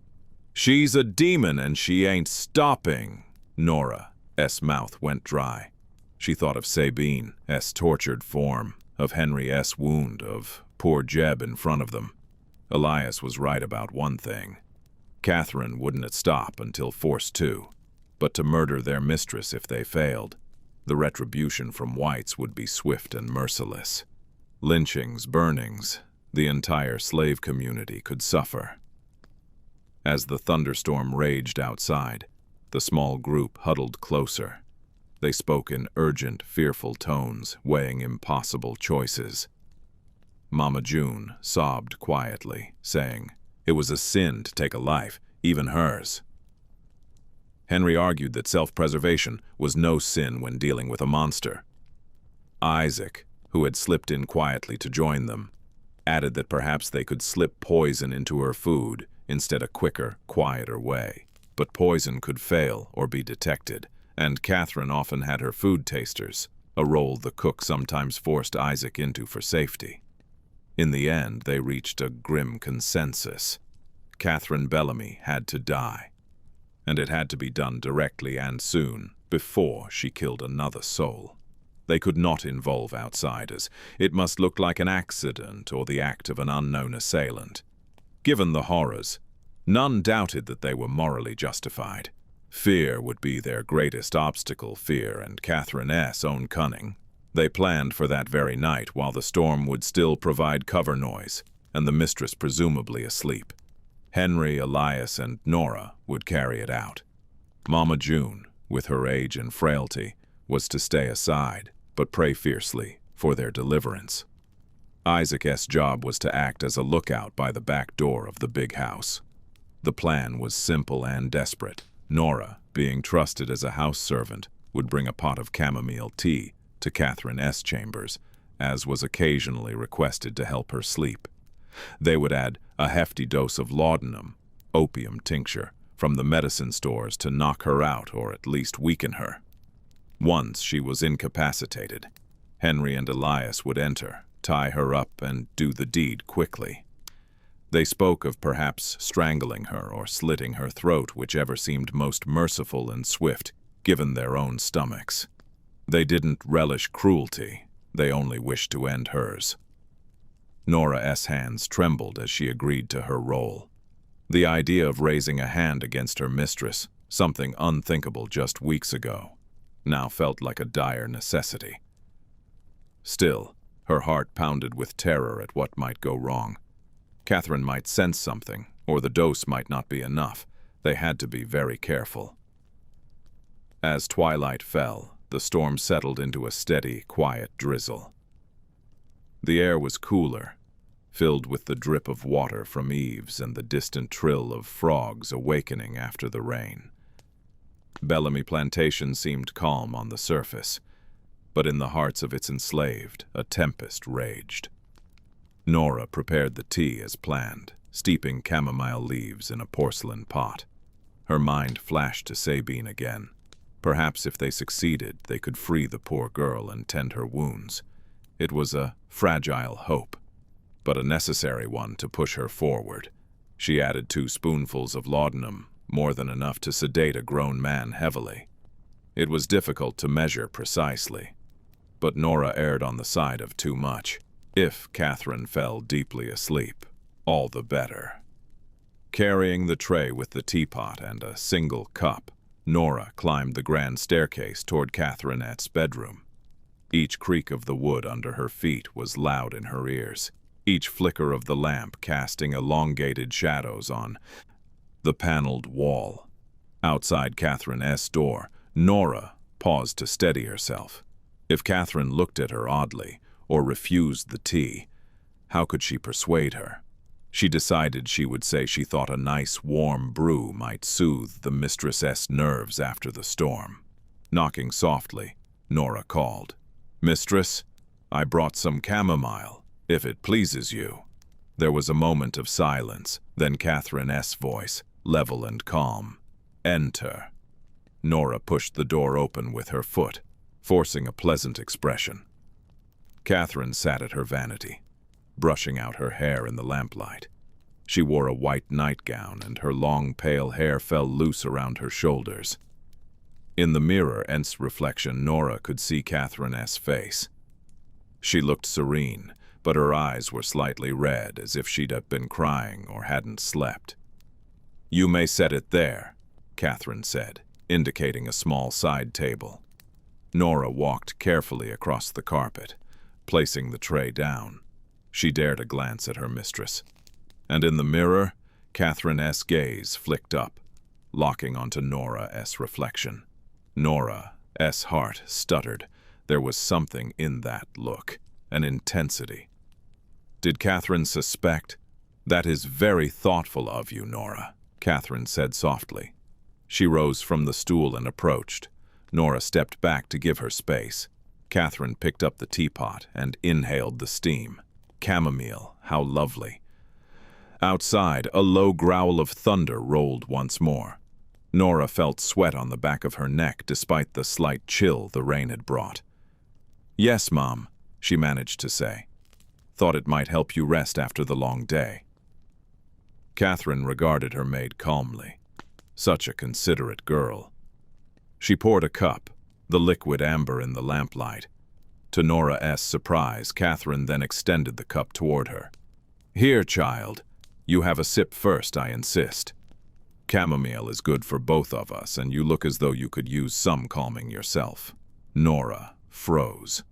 S1: "She's a demon and she ain't stopping." Nora's mouth went dry. She thought of Sabine's tortured form, of Henry's wound, of poor Jeb in front of them. Elias was right about one thing. Catherine wouldn't stop until forced to, but to murder their mistress if they failed. The retribution from whites would be swift and merciless. Lynchings, burnings, the entire slave community could suffer. As the thunderstorm raged outside, the small group huddled closer. They spoke in urgent, fearful tones, weighing impossible choices. Mama June sobbed quietly, saying, "It was a sin to take a life, even hers." Henry argued that self-preservation was no sin when dealing with a monster. Isaac, who had slipped in quietly to join them, added that perhaps they could slip poison into her food instead a quicker, quieter way. But poison could fail or be detected, and Catherine often had her food tasters, a role the cook sometimes forced Isaac into for safety. In the end, they reached a grim consensus. Catherine Bellamy had to die, and it had to be done directly and soon, before she killed another soul. They could not involve outsiders. It must look like an accident or the act of an unknown assailant. Given the horrors, none doubted that they were morally justified. Fear would be their greatest obstacle, fear and Catherine's own cunning. They planned for that very night while the storm would still provide cover noise, and the mistress presumably asleep. Henry, Elias, and Nora would carry it out. Mama June, with her age and frailty, was to stay aside, but pray fiercely for their deliverance. Isaac's job was to act as a lookout by the back door of the big house. The plan was simple and desperate. Nora, being trusted as a house servant, would bring a pot of chamomile tea to Catherine's chambers, as was occasionally requested to help her sleep. They would add a hefty dose of laudanum, opium tincture, from the medicine stores to knock her out or at least weaken her. Once she was incapacitated, Henry and Elias would enter, tie her up, and do the deed quickly. They spoke of perhaps strangling her or slitting her throat, whichever seemed most merciful and swift, given their own stomachs. They didn't relish cruelty, they only wished to end hers. Nora's hands trembled as she agreed to her role. The idea of raising a hand against her mistress, something unthinkable just weeks ago, now felt like a dire necessity. Still, her heart pounded with terror at what might go wrong. Catherine might sense something, or the dose might not be enough. They had to be very careful. As twilight fell, the storm settled into a steady, quiet drizzle. The air was cooler, filled with the drip of water from eaves and the distant trill of frogs awakening after the rain. Bellamy Plantation seemed calm on the surface, but in the hearts of its enslaved, a tempest raged. Nora prepared the tea as planned, steeping chamomile leaves in a porcelain pot. Her mind flashed to Sabine again. Perhaps if they succeeded, they could free the poor girl and tend her wounds. It was a fragile hope, but a necessary one to push her forward. She added 2 spoonfuls of laudanum, more than enough to sedate a grown man heavily. It was difficult to measure precisely, but Nora erred on the side of too much. If Catherine fell deeply asleep, all the better. Carrying the tray with the teapot and a single cup, Nora climbed the grand staircase toward Catherine's bedroom. Each creak of the wood under her feet was loud in her ears, each flicker of the lamp casting elongated shadows on the paneled wall. Outside Catherine's door, Nora paused to steady herself. If Catherine looked at her oddly, or refused the tea, how could she persuade her? She decided she would say she thought a nice warm brew might soothe the mistress's nerves after the storm. Knocking softly, Nora called, "Mistress, I brought some chamomile, if it pleases you." There was a moment of silence, then Catherine S.'s voice, level and calm. "Enter." Nora pushed the door open with her foot, forcing a pleasant expression. Catherine sat at her vanity, brushing out her hair in the lamplight. She wore a white nightgown, and her long, pale hair fell loose around her shoulders. In the mirror's reflection, Nora could see Catherine S.'s face. She looked serene, but her eyes were slightly red, as if she'd have been crying or hadn't slept. "You may set it there," Catherine said, indicating a small side table. Nora walked carefully across the carpet, placing the tray down. She dared a glance at her mistress. And in the mirror, Catherine S.'s gaze flicked up, locking onto Nora S.'s reflection. Nora S.'s heart stuttered. There was something in that look, an intensity. Did Catherine suspect? "That is very thoughtful of you, Nora," Catherine said softly. She rose from the stool and approached. Nora stepped back to give her space. Catherine picked up the teapot and inhaled the steam. Chamomile, how lovely. Outside, a low growl of thunder rolled once more. Nora felt sweat on the back of her neck despite the slight chill the rain had brought. "Yes, Mom," she managed to say. "Thought it might help you rest after the long day." Catherine regarded her maid calmly. Such a considerate girl. She poured a cup, the liquid amber in the lamplight. To Nora S.'s surprise, Catherine then extended the cup toward her. "Here, child. You have a sip first, I insist. Chamomile is good for both of us, and you look as though you could use some calming yourself." Nora froze.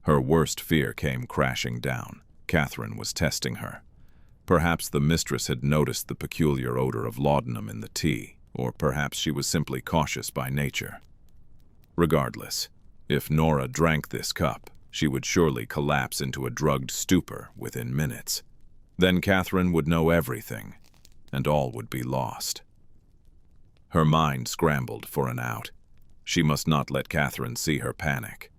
S1: Her worst fear came crashing down. Catherine was testing her. Perhaps the mistress had noticed the peculiar odor of laudanum in the tea, or perhaps she was simply cautious by nature. Regardless, if Nora drank this cup, she would surely collapse into a drugged stupor within minutes. Then Catherine would know everything, and all would be lost. Her mind scrambled for an out. She must not let Catherine see her panic.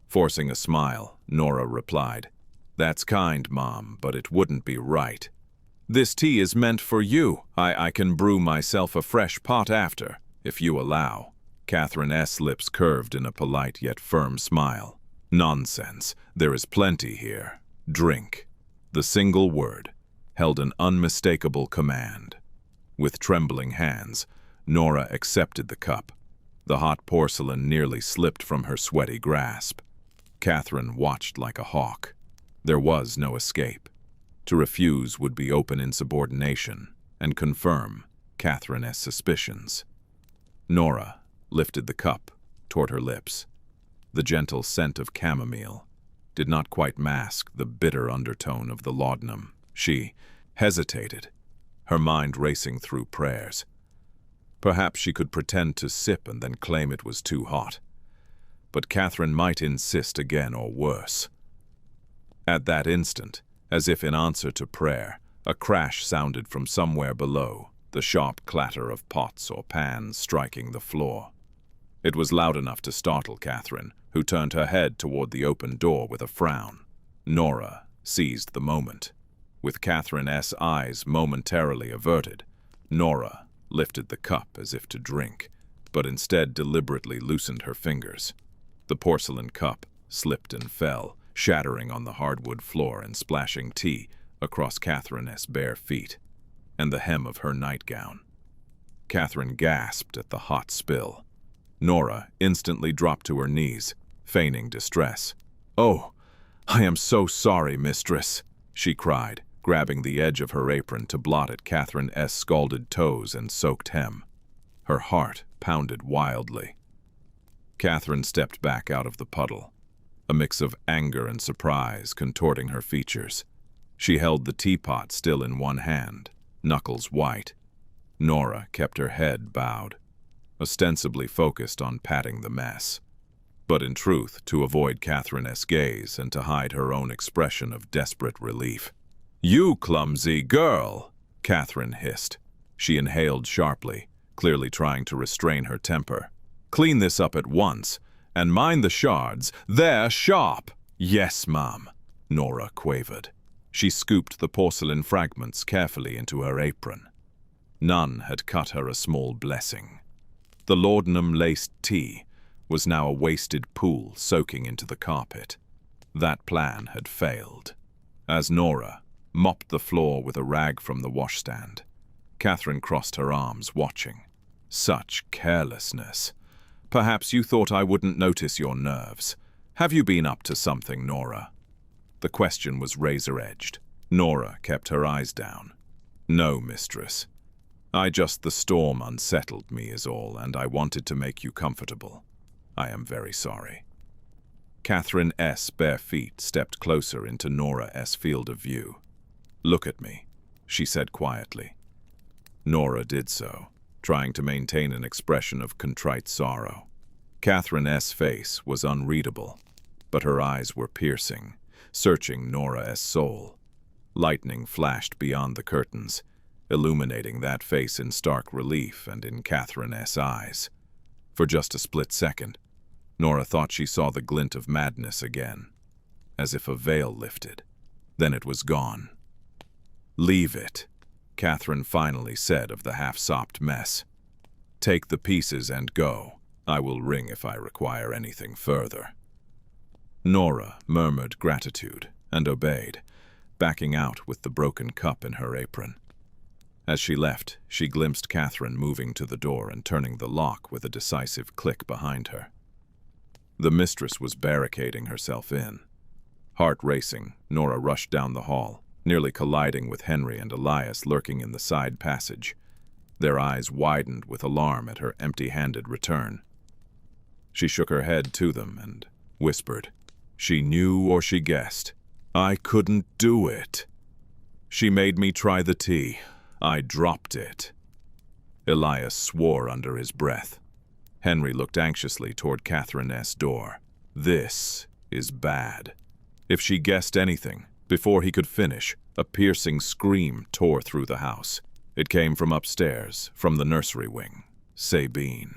S1: Forcing a smile, Nora replied, "That's kind, Mom, but it wouldn't be right. This tea is meant for you. I can brew myself a fresh pot after, if you allow." Catherine S.'s lips curved in a polite yet firm smile. "Nonsense. There is plenty here. Drink." The single word held an unmistakable command. With trembling hands, Nora accepted the cup. The hot porcelain nearly slipped from her sweaty grasp. Catherine watched like a hawk. There was no escape. To refuse would be open insubordination and confirm Catherine S.'s suspicions. Nora lifted the cup toward her lips. The gentle scent of chamomile did not quite mask the bitter undertone of the laudanum. She hesitated, her mind racing through prayers. Perhaps she could pretend to sip and then claim it was too hot. But Catherine might insist again or worse. At that instant, as if in answer to prayer, a crash sounded from somewhere below, the sharp clatter of pots or pans striking the floor. It was loud enough to startle Catherine, who turned her head toward the open door with a frown. Nora seized the moment. With Catherine S.'s eyes momentarily averted, Nora lifted the cup as if to drink, but instead deliberately loosened her fingers. The porcelain cup slipped and fell, shattering on the hardwood floor and splashing tea across Catherine S.'s bare feet and the hem of her nightgown. Catherine gasped at the hot spill. Nora instantly dropped to her knees, feigning distress. "Oh, I am so sorry, mistress," she cried, grabbing the edge of her apron to blot at Catherine S.'s scalded toes and soaked hem. Her heart pounded wildly. Catherine stepped back out of the puddle, a mix of anger and surprise contorting her features. She held the teapot still in one hand, knuckles white. Nora kept her head bowed, ostensibly focused on patting the mess, but in truth to avoid Catherine S.'s gaze and to hide her own expression of desperate relief. "You clumsy girl!" Catherine hissed. She inhaled sharply, clearly trying to restrain her temper. "Clean this up at once, and mind the shards. They're sharp." "Yes, Mom," Nora quavered. She scooped the porcelain fragments carefully into her apron. None had cut her a small blessing. The laudanum-laced tea was now a wasted pool soaking into the carpet. That plan had failed. As Nora mopped the floor with a rag from the washstand, Catherine crossed her arms, watching. Such carelessness. Perhaps you thought I wouldn't notice your nerves. Have you been up to something, Nora? The question was razor-edged. Nora kept her eyes down. No, mistress. The storm unsettled me is all, and I wanted to make you comfortable. I am very sorry. Catherine S. bare feet stepped closer into Nora S. field of view. Look at me, she said quietly. Nora did so, trying to maintain an expression of contrite sorrow. Catherine S.'s face was unreadable, but her eyes were piercing, searching Nora S.'s soul. Lightning flashed beyond the curtains, illuminating that face in stark relief and in Catherine S.'s eyes. For just a split second, Nora thought she saw the glint of madness again, as if a veil lifted. Then it was gone. Leave it, Catherine finally said of the half-sopped mess. Take the pieces and go. I will ring if I require anything further. Nora murmured gratitude and obeyed, backing out with the broken cup in her apron. As she left, she glimpsed Catherine moving to the door and turning the lock with a decisive click behind her. The mistress was barricading herself in. Heart racing, Nora rushed down the hall, nearly colliding with Henry and Elias lurking in the side passage. Their eyes widened with alarm at her empty-handed return. She shook her head to them and whispered, "She knew or she guessed. I couldn't do it. She made me try the tea. I dropped it." Elias swore under his breath. Henry looked anxiously toward Catherine S.'s door. This is bad. If she guessed anything, before he could finish, a piercing scream tore through the house. It came from upstairs, from the nursery wing. Sabine.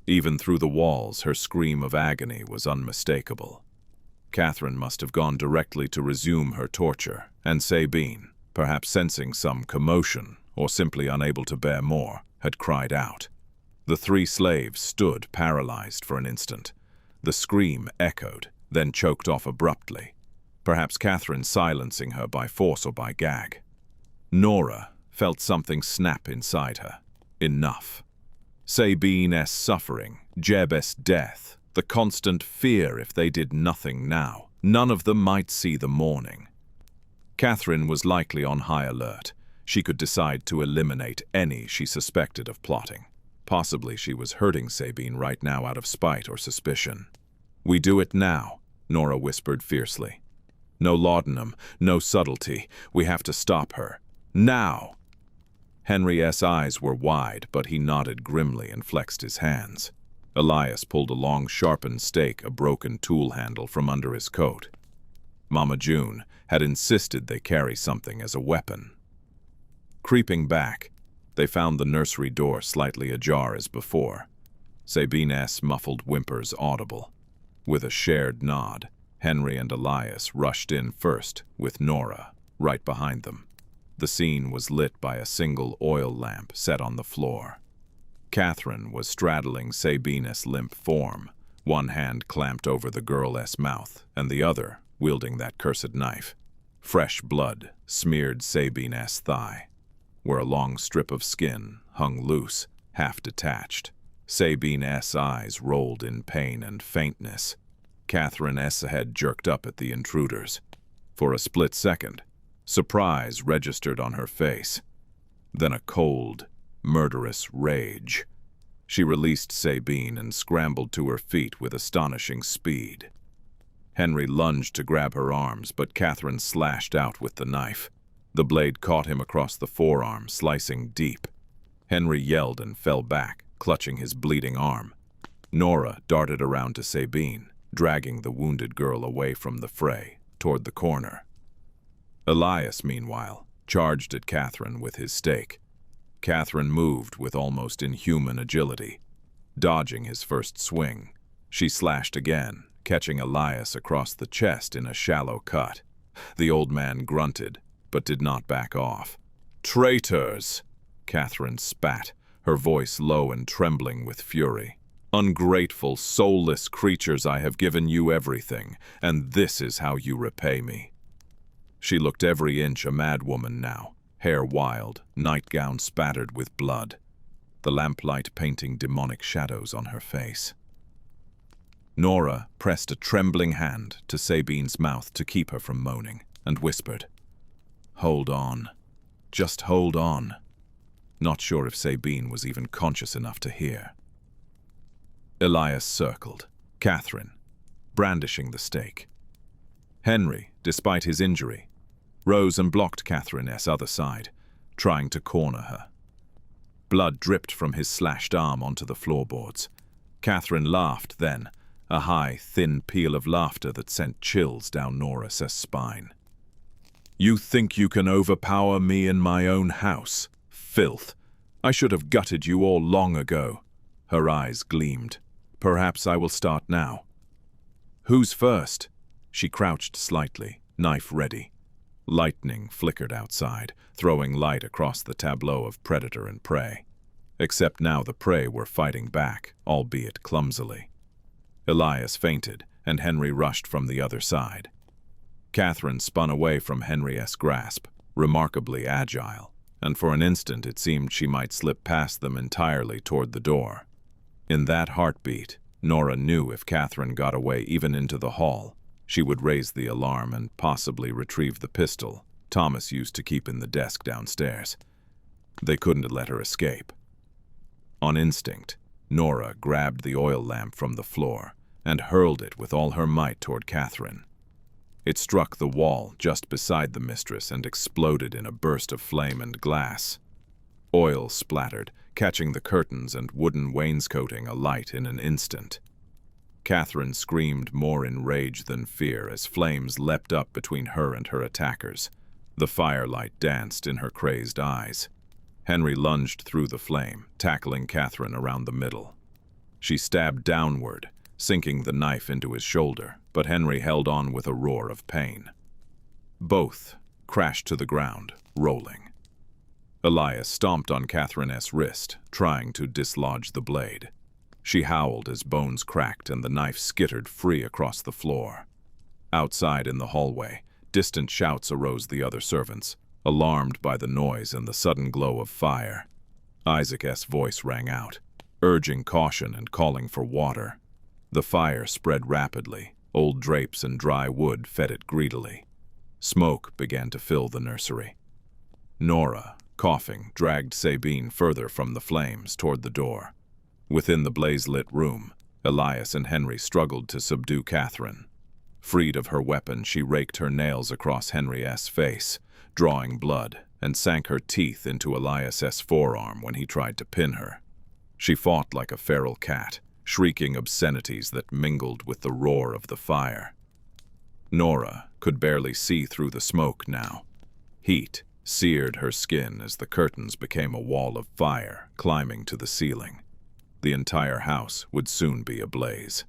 S1: Even through the walls, her scream of agony was unmistakable. Catherine must have gone directly to resume her torture, and Sabine, perhaps sensing some commotion or simply unable to bear more, had cried out. The three slaves stood paralyzed for an instant. The scream echoed, then choked off abruptly, perhaps Catherine silencing her by force or by gag. Nora felt something snap inside her. Enough. Sabine's suffering, Jeb's death, the constant fear if they did nothing now. None of them might see the morning. Catherine was likely on high alert. She could decide to eliminate any she suspected of plotting. Possibly she was hurting Sabine right now out of spite or suspicion. "We do it now," Nora whispered fiercely. "No laudanum, no subtlety. We have to stop her. Now!" Henry's eyes were wide, but he nodded grimly and flexed his hands. Elias pulled a long, sharpened stake, a broken tool handle, from under his coat. Mama June had insisted they carry something as a weapon. Creeping back, they found the nursery door slightly ajar as before. Sabine's muffled whimpers audible. With a shared nod, Henry and Elias rushed in first, with Nora right behind them. The scene was lit by a single oil lamp set on the floor. Catherine was straddling Sabine's limp form, one hand clamped over the girl's mouth, and the other wielding that cursed knife. Fresh blood smeared Sabine's thigh, where a long strip of skin hung loose, half detached. Sabine's eyes rolled in pain and faintness. Catherine's head jerked up at the intruders. For a split second, surprise registered on her face. Then a cold, murderous rage. She released Sabine and scrambled to her feet with astonishing speed. Henry lunged to grab her arms, but Catherine slashed out with the knife. The blade caught him across the forearm, slicing deep. Henry yelled and fell back, clutching his bleeding arm. Nora darted around to Sabine, dragging the wounded girl away from the fray, toward the corner. Elias, meanwhile, charged at Catherine with his stake. Catherine moved with almost inhuman agility. Dodging his first swing, she slashed again, catching Elias across the chest in a shallow cut. The old man grunted, but did not back off. "Traitors!" Catherine spat, her voice low and trembling with fury. "Ungrateful, soulless creatures, I have given you everything, and this is how you repay me." She looked every inch a madwoman now, hair wild, nightgown spattered with blood, the lamplight painting demonic shadows on her face. Nora pressed a trembling hand to Sabine's mouth to keep her from moaning, and whispered, "Hold on. Just hold on." Not sure if Sabine was even conscious enough to hear. Elias circled, Catherine, brandishing the stake. Henry, despite his injury, rose and blocked Catherine's other side, trying to corner her. Blood dripped from his slashed arm onto the floorboards. Catherine laughed then, a high, thin peal of laughter that sent chills down Nora's spine. "You think you can overpower me in my own house? Filth! I should have gutted you all long ago." Her eyes gleamed. "Perhaps I will start now." "Who's first?" She crouched slightly, knife ready. Lightning flickered outside, throwing light across the tableau of predator and prey. Except now the prey were fighting back, albeit clumsily. Elias fainted, and Henry rushed from the other side. Catherine spun away from Henry's grasp, remarkably agile, and for an instant it seemed she might slip past them entirely toward the door. In that heartbeat, Nora knew if Catherine got away even into the hall, she would raise the alarm and possibly retrieve the pistol Thomas used to keep in the desk downstairs. They couldn't let her escape. On instinct, Nora grabbed the oil lamp from the floor and hurled it with all her might toward Catherine. It struck the wall just beside the mistress and exploded in a burst of flame and glass. Oil splattered, catching the curtains and wooden wainscoting alight in an instant. Catherine screamed more in rage than fear as flames leapt up between her and her attackers. The firelight danced in her crazed eyes. Henry lunged through the flame, tackling Catherine around the middle. She stabbed downward, sinking the knife into his shoulder, but Henry held on with a roar of pain. Both crashed to the ground, rolling. Elias stomped on Catherine's wrist, trying to dislodge the blade. She howled as bones cracked and the knife skittered free across the floor. Outside in the hallway, distant shouts arose the other servants, alarmed by the noise and the sudden glow of fire. Isaac's voice rang out, urging caution and calling for water. The fire spread rapidly. Old drapes and dry wood fed it greedily. Smoke began to fill the nursery. Nora, coughing, dragged Sabine further from the flames toward the door. Within the blaze-lit room, Elias and Henry struggled to subdue Catherine. Freed of her weapon, she raked her nails across Henry's face, drawing blood, and sank her teeth into Elias's forearm when he tried to pin her. She fought like a feral cat, shrieking obscenities that mingled with the roar of the fire. Nora could barely see through the smoke now. Heat seared her skin as the curtains became a wall of fire climbing to the ceiling. The entire house would soon be ablaze.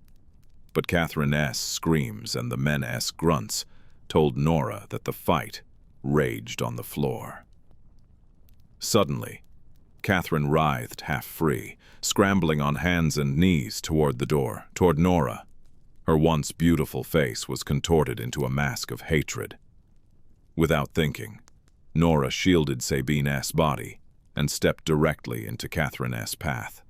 S1: But Catherine's screams and the men's grunts told Nora that the fight raged on the floor. Suddenly, Catherine writhed half free, scrambling on hands and knees toward the door, toward Nora. Her once beautiful face was contorted into a mask of hatred. Without thinking, Nora shielded Sabine's body and stepped directly into Catherine's path.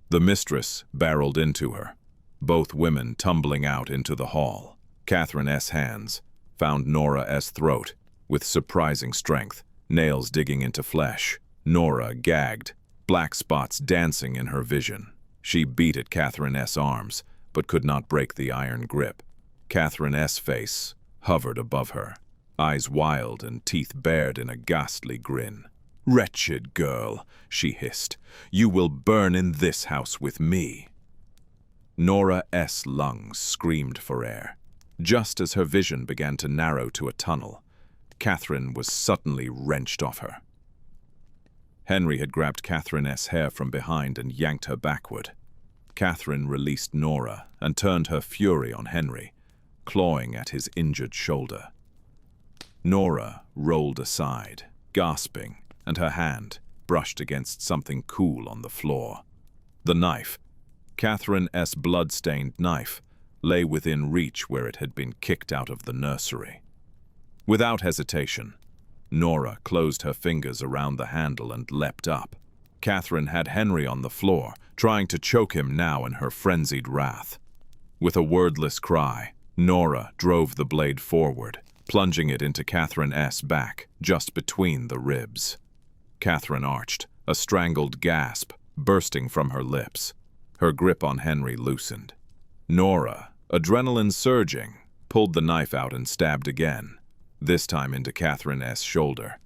S1: The mistress barreled into her, both women tumbling out into the hall. Catherine's hands found Nora's throat with surprising strength, nails digging into flesh. Nora gagged, black spots dancing in her vision. She beat at Catherine's arms, but could not break the iron grip. Catherine's face hovered above her, eyes wild and teeth bared in a ghastly grin. "Wretched girl," she hissed, "you will burn in this house with me." Nora's lungs screamed for air. Just as her vision began to narrow to a tunnel, Catherine was suddenly wrenched off her. Henry had grabbed Catherine's hair from behind and yanked her backward. Catherine released Nora and turned her fury on Henry, clawing at his injured shoulder. Nora rolled aside, gasping, and her hand brushed against something cool on the floor. The knife, Catherine S. blood-stained knife, lay within reach where it had been kicked out of the nursery. Without hesitation, Nora closed her fingers around the handle and leapt up. Catherine had Henry on the floor, trying to choke him now in her frenzied wrath. With a wordless cry, Nora drove the blade forward, plunging it into Catherine S. back, just between the ribs. Catherine arched, a strangled gasp bursting from her lips. Her grip on Henry loosened. Nora, adrenaline surging, pulled the knife out and stabbed again, this time into Catherine S.'s shoulder.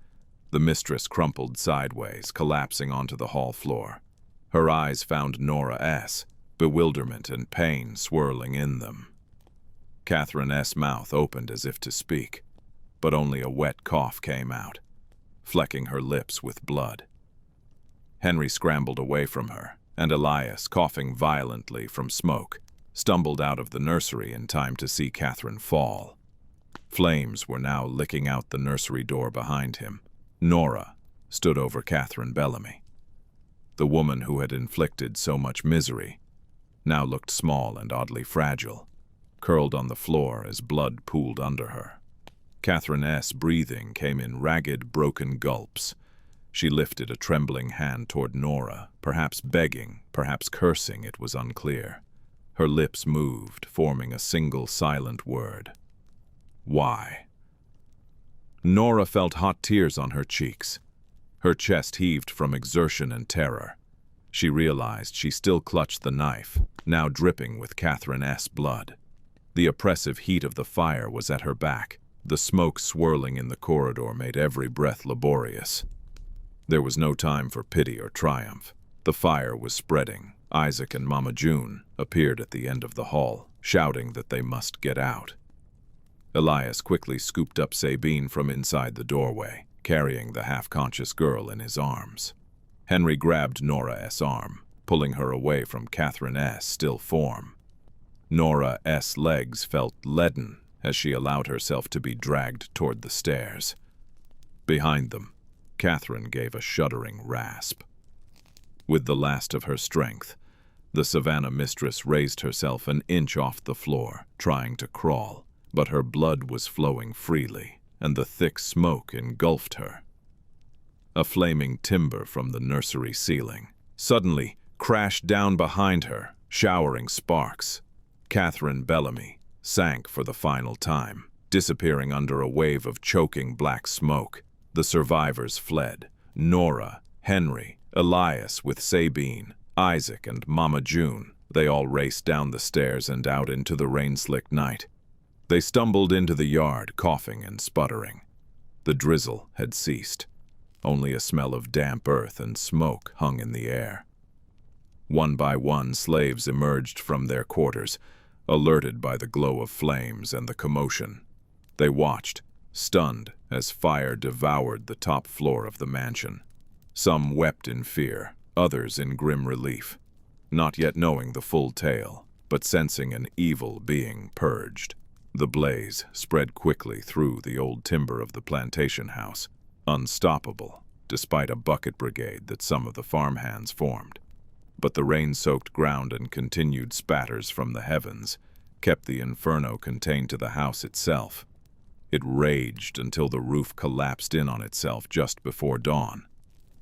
S1: The mistress crumpled sideways, collapsing onto the hall floor. Her eyes found Nora S., bewilderment and pain swirling in them. Catherine S.'s mouth opened as if to speak, but only a wet cough came out, flecking her lips with blood. Henry scrambled away from her, and Elias, coughing violently from smoke, stumbled out of the nursery in time to see Catherine fall. Flames were now licking out the nursery door behind him. Nora stood over Catherine Bellamy. The woman who had inflicted so much misery now looked small and oddly fragile, curled on the floor as blood pooled under her. Catherine S.'s breathing came in ragged, broken gulps. She lifted a trembling hand toward Nora, perhaps begging, perhaps cursing, it was unclear. Her lips moved, forming a single silent word. Why? Nora felt hot tears on her cheeks. Her chest heaved from exertion and terror. She realized she still clutched the knife, now dripping with Catherine S. blood. The oppressive heat of the fire was at her back. The smoke swirling in the corridor made every breath laborious. There was no time for pity or triumph. The fire was spreading. Isaac and Mama June appeared at the end of the hall, shouting that they must get out. Elias quickly scooped up Sabine from inside the doorway, carrying the half-conscious girl in his arms. Henry grabbed Nora S.'s arm, pulling her away from Catherine S.'s still form. Nora S.'s legs felt leaden as she allowed herself to be dragged toward the stairs. Behind them, Catherine gave a shuddering rasp. With the last of her strength, the Savannah Mistress raised herself an inch off the floor, trying to crawl, but her blood was flowing freely, and the thick smoke engulfed her. A flaming timber from the nursery ceiling suddenly crashed down behind her, showering sparks. Catherine Bellamy sank for the final time, disappearing under a wave of choking black smoke. The survivors fled. Nora, Henry, Elias with Sabine, Isaac and Mama June. They all raced down the stairs and out into the rain-slicked night. They stumbled into the yard, coughing and sputtering. The drizzle had ceased. Only a smell of damp earth and smoke hung in the air. One by one, slaves emerged from their quarters, alerted by the glow of flames and the commotion. They watched, stunned, as fire devoured the top floor of the mansion. Some wept in fear, others in grim relief, not yet knowing the full tale, but sensing an evil being purged. The blaze spread quickly through the old timber of the plantation house, unstoppable, despite a bucket brigade that some of the farmhands formed. But the rain-soaked ground and continued spatters from the heavens kept the inferno contained to the house itself. It raged until the roof collapsed in on itself just before dawn,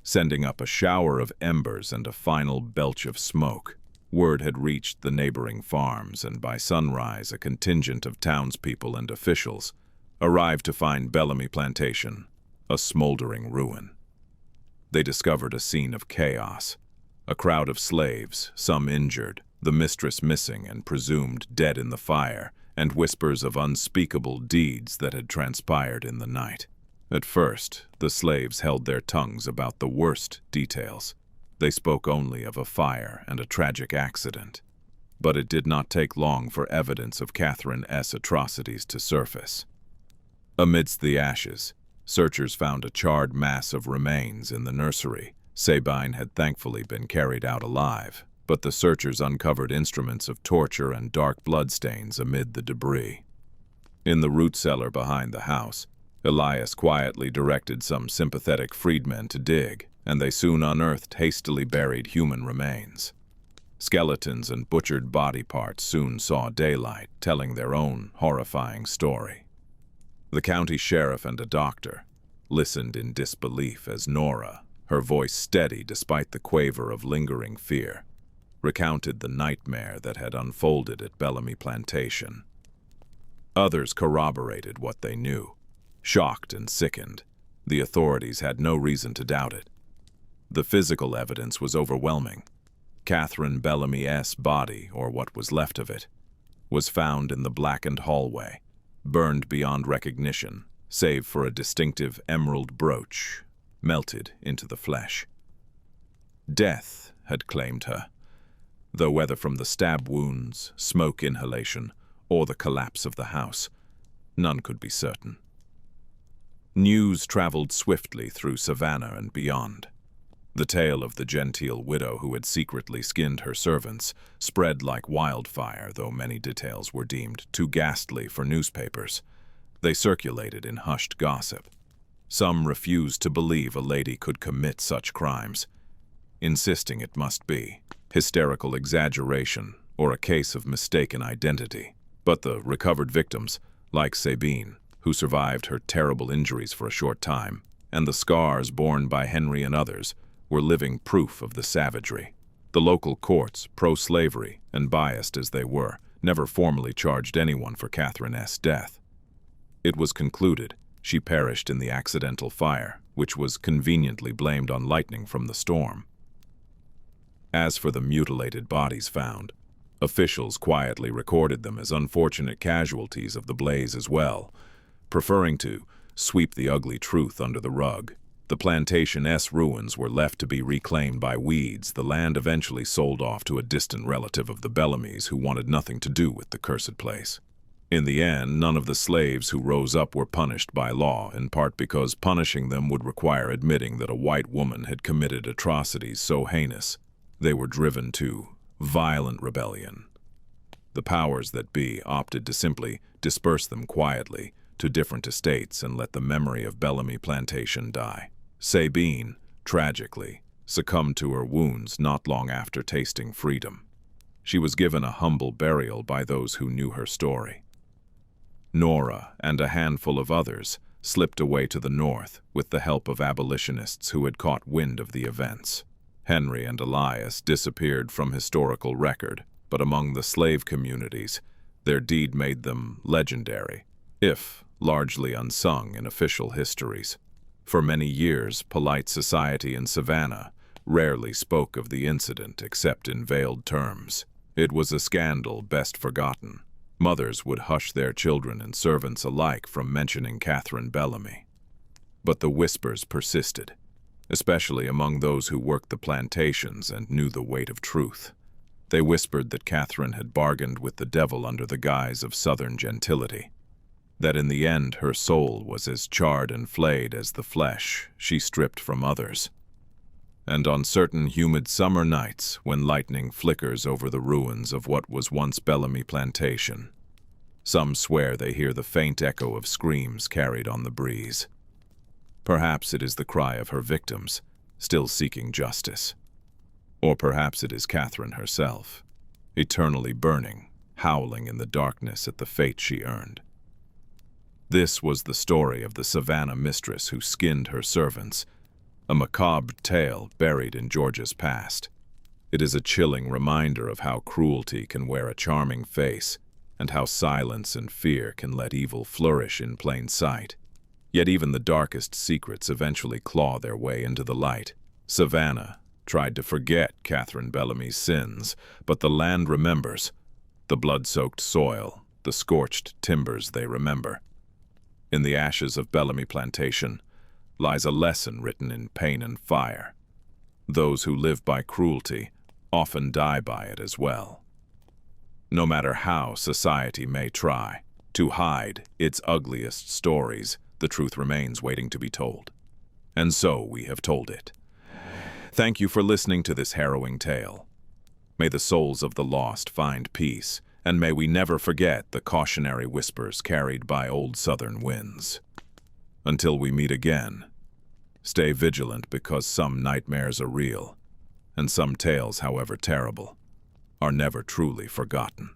S1: sending up a shower of embers and a final belch of smoke. Word had reached the neighboring farms, and by sunrise a contingent of townspeople and officials arrived to find Bellamy Plantation a smoldering ruin. They discovered a scene of chaos. A crowd of slaves, some injured, the mistress missing and presumed dead in the fire, and whispers of unspeakable deeds that had transpired in the night. At first, the slaves held their tongues about the worst details. They spoke only of a fire and a tragic accident. But it did not take long for evidence of Catherine S. atrocities to surface. Amidst the ashes, searchers found a charred mass of remains in the nursery. Sabine had thankfully been carried out alive, but the searchers uncovered instruments of torture and dark bloodstains amid the debris. In the root cellar behind the house, Elias quietly directed some sympathetic freedmen to dig, and they soon unearthed hastily buried human remains. Skeletons and butchered body parts soon saw daylight, telling their own horrifying story. The county sheriff and a doctor listened in disbelief as Nora, her voice steady despite the quaver of lingering fear, recounted the nightmare that had unfolded at Bellamy Plantation. Others corroborated what they knew. Shocked and sickened, the authorities had no reason to doubt it. The physical evidence was overwhelming. Catherine Bellamy's body, or what was left of it, was found in the blackened hallway, burned beyond recognition, save for a distinctive emerald brooch, melted into the flesh. Death had claimed her, though whether from the stab wounds, smoke inhalation, or the collapse of the house, none could be certain. News traveled swiftly through Savannah and beyond. The tale of the genteel widow who had secretly skinned her servants spread like wildfire, though many details were deemed too ghastly for newspapers. They circulated in hushed gossip. Some refused to believe a lady could commit such crimes, insisting it must be hysterical exaggeration or a case of mistaken identity. But the recovered victims, like Sabine, who survived her terrible injuries for a short time, and the scars borne by Henry and others, were living proof of the savagery. The local courts, pro-slavery and biased as they were, never formally charged anyone for Catherine's death. It was concluded she perished in the accidental fire, which was conveniently blamed on lightning from the storm. As for the mutilated bodies found, officials quietly recorded them as unfortunate casualties of the blaze as well, preferring to sweep the ugly truth under the rug. The plantation's ruins were left to be reclaimed by weeds. The land eventually sold off to a distant relative of the Bellamys who wanted nothing to do with the cursed place. In the end, none of the slaves who rose up were punished by law, in part because punishing them would require admitting that a white woman had committed atrocities so heinous they were driven to violent rebellion. The powers that be opted to simply disperse them quietly to different estates and let the memory of Bellamy Plantation die. Sabine, tragically, succumbed to her wounds not long after tasting freedom. She was given a humble burial by those who knew her story. Nora and a handful of others slipped away to the north with the help of abolitionists who had caught wind of the events. Henry and Elias disappeared from historical record, but among the slave communities, their deed made them legendary, if largely unsung in official histories. For many years, polite society in Savannah rarely spoke of the incident except in veiled terms. It was a scandal best forgotten. Mothers would hush their children and servants alike from mentioning Catherine Bellamy. But the whispers persisted, especially among those who worked the plantations and knew the weight of truth. They whispered that Catherine had bargained with the devil under the guise of Southern gentility, that in the end her soul was as charred and flayed as the flesh she stripped from others. And on certain humid summer nights, when lightning flickers over the ruins of what was once Bellamy Plantation, some swear they hear the faint echo of screams carried on the breeze. Perhaps it is the cry of her victims, still seeking justice. Or perhaps it is Catherine herself, eternally burning, howling in the darkness at the fate she earned. This was the story of the Savannah Mistress who skinned her servants, a macabre tale buried in Georgia's past. It is a chilling reminder of how cruelty can wear a charming face, and how silence and fear can let evil flourish in plain sight. Yet even the darkest secrets eventually claw their way into the light. Savannah tried to forget Catherine Bellamy's sins, but the land remembers. The blood-soaked soil, the scorched timbers they remember. In the ashes of Bellamy Plantation lies a lesson written in pain and fire. Those who live by cruelty often die by it as well. No matter how society may try to hide its ugliest stories, the truth remains waiting to be told. And so we have told it. Thank you for listening to this harrowing tale. May the souls of the lost find peace, and may we never forget the cautionary whispers carried by old southern winds. Until we meet again, stay vigilant because some nightmares are real, and some tales, however terrible, are never truly forgotten.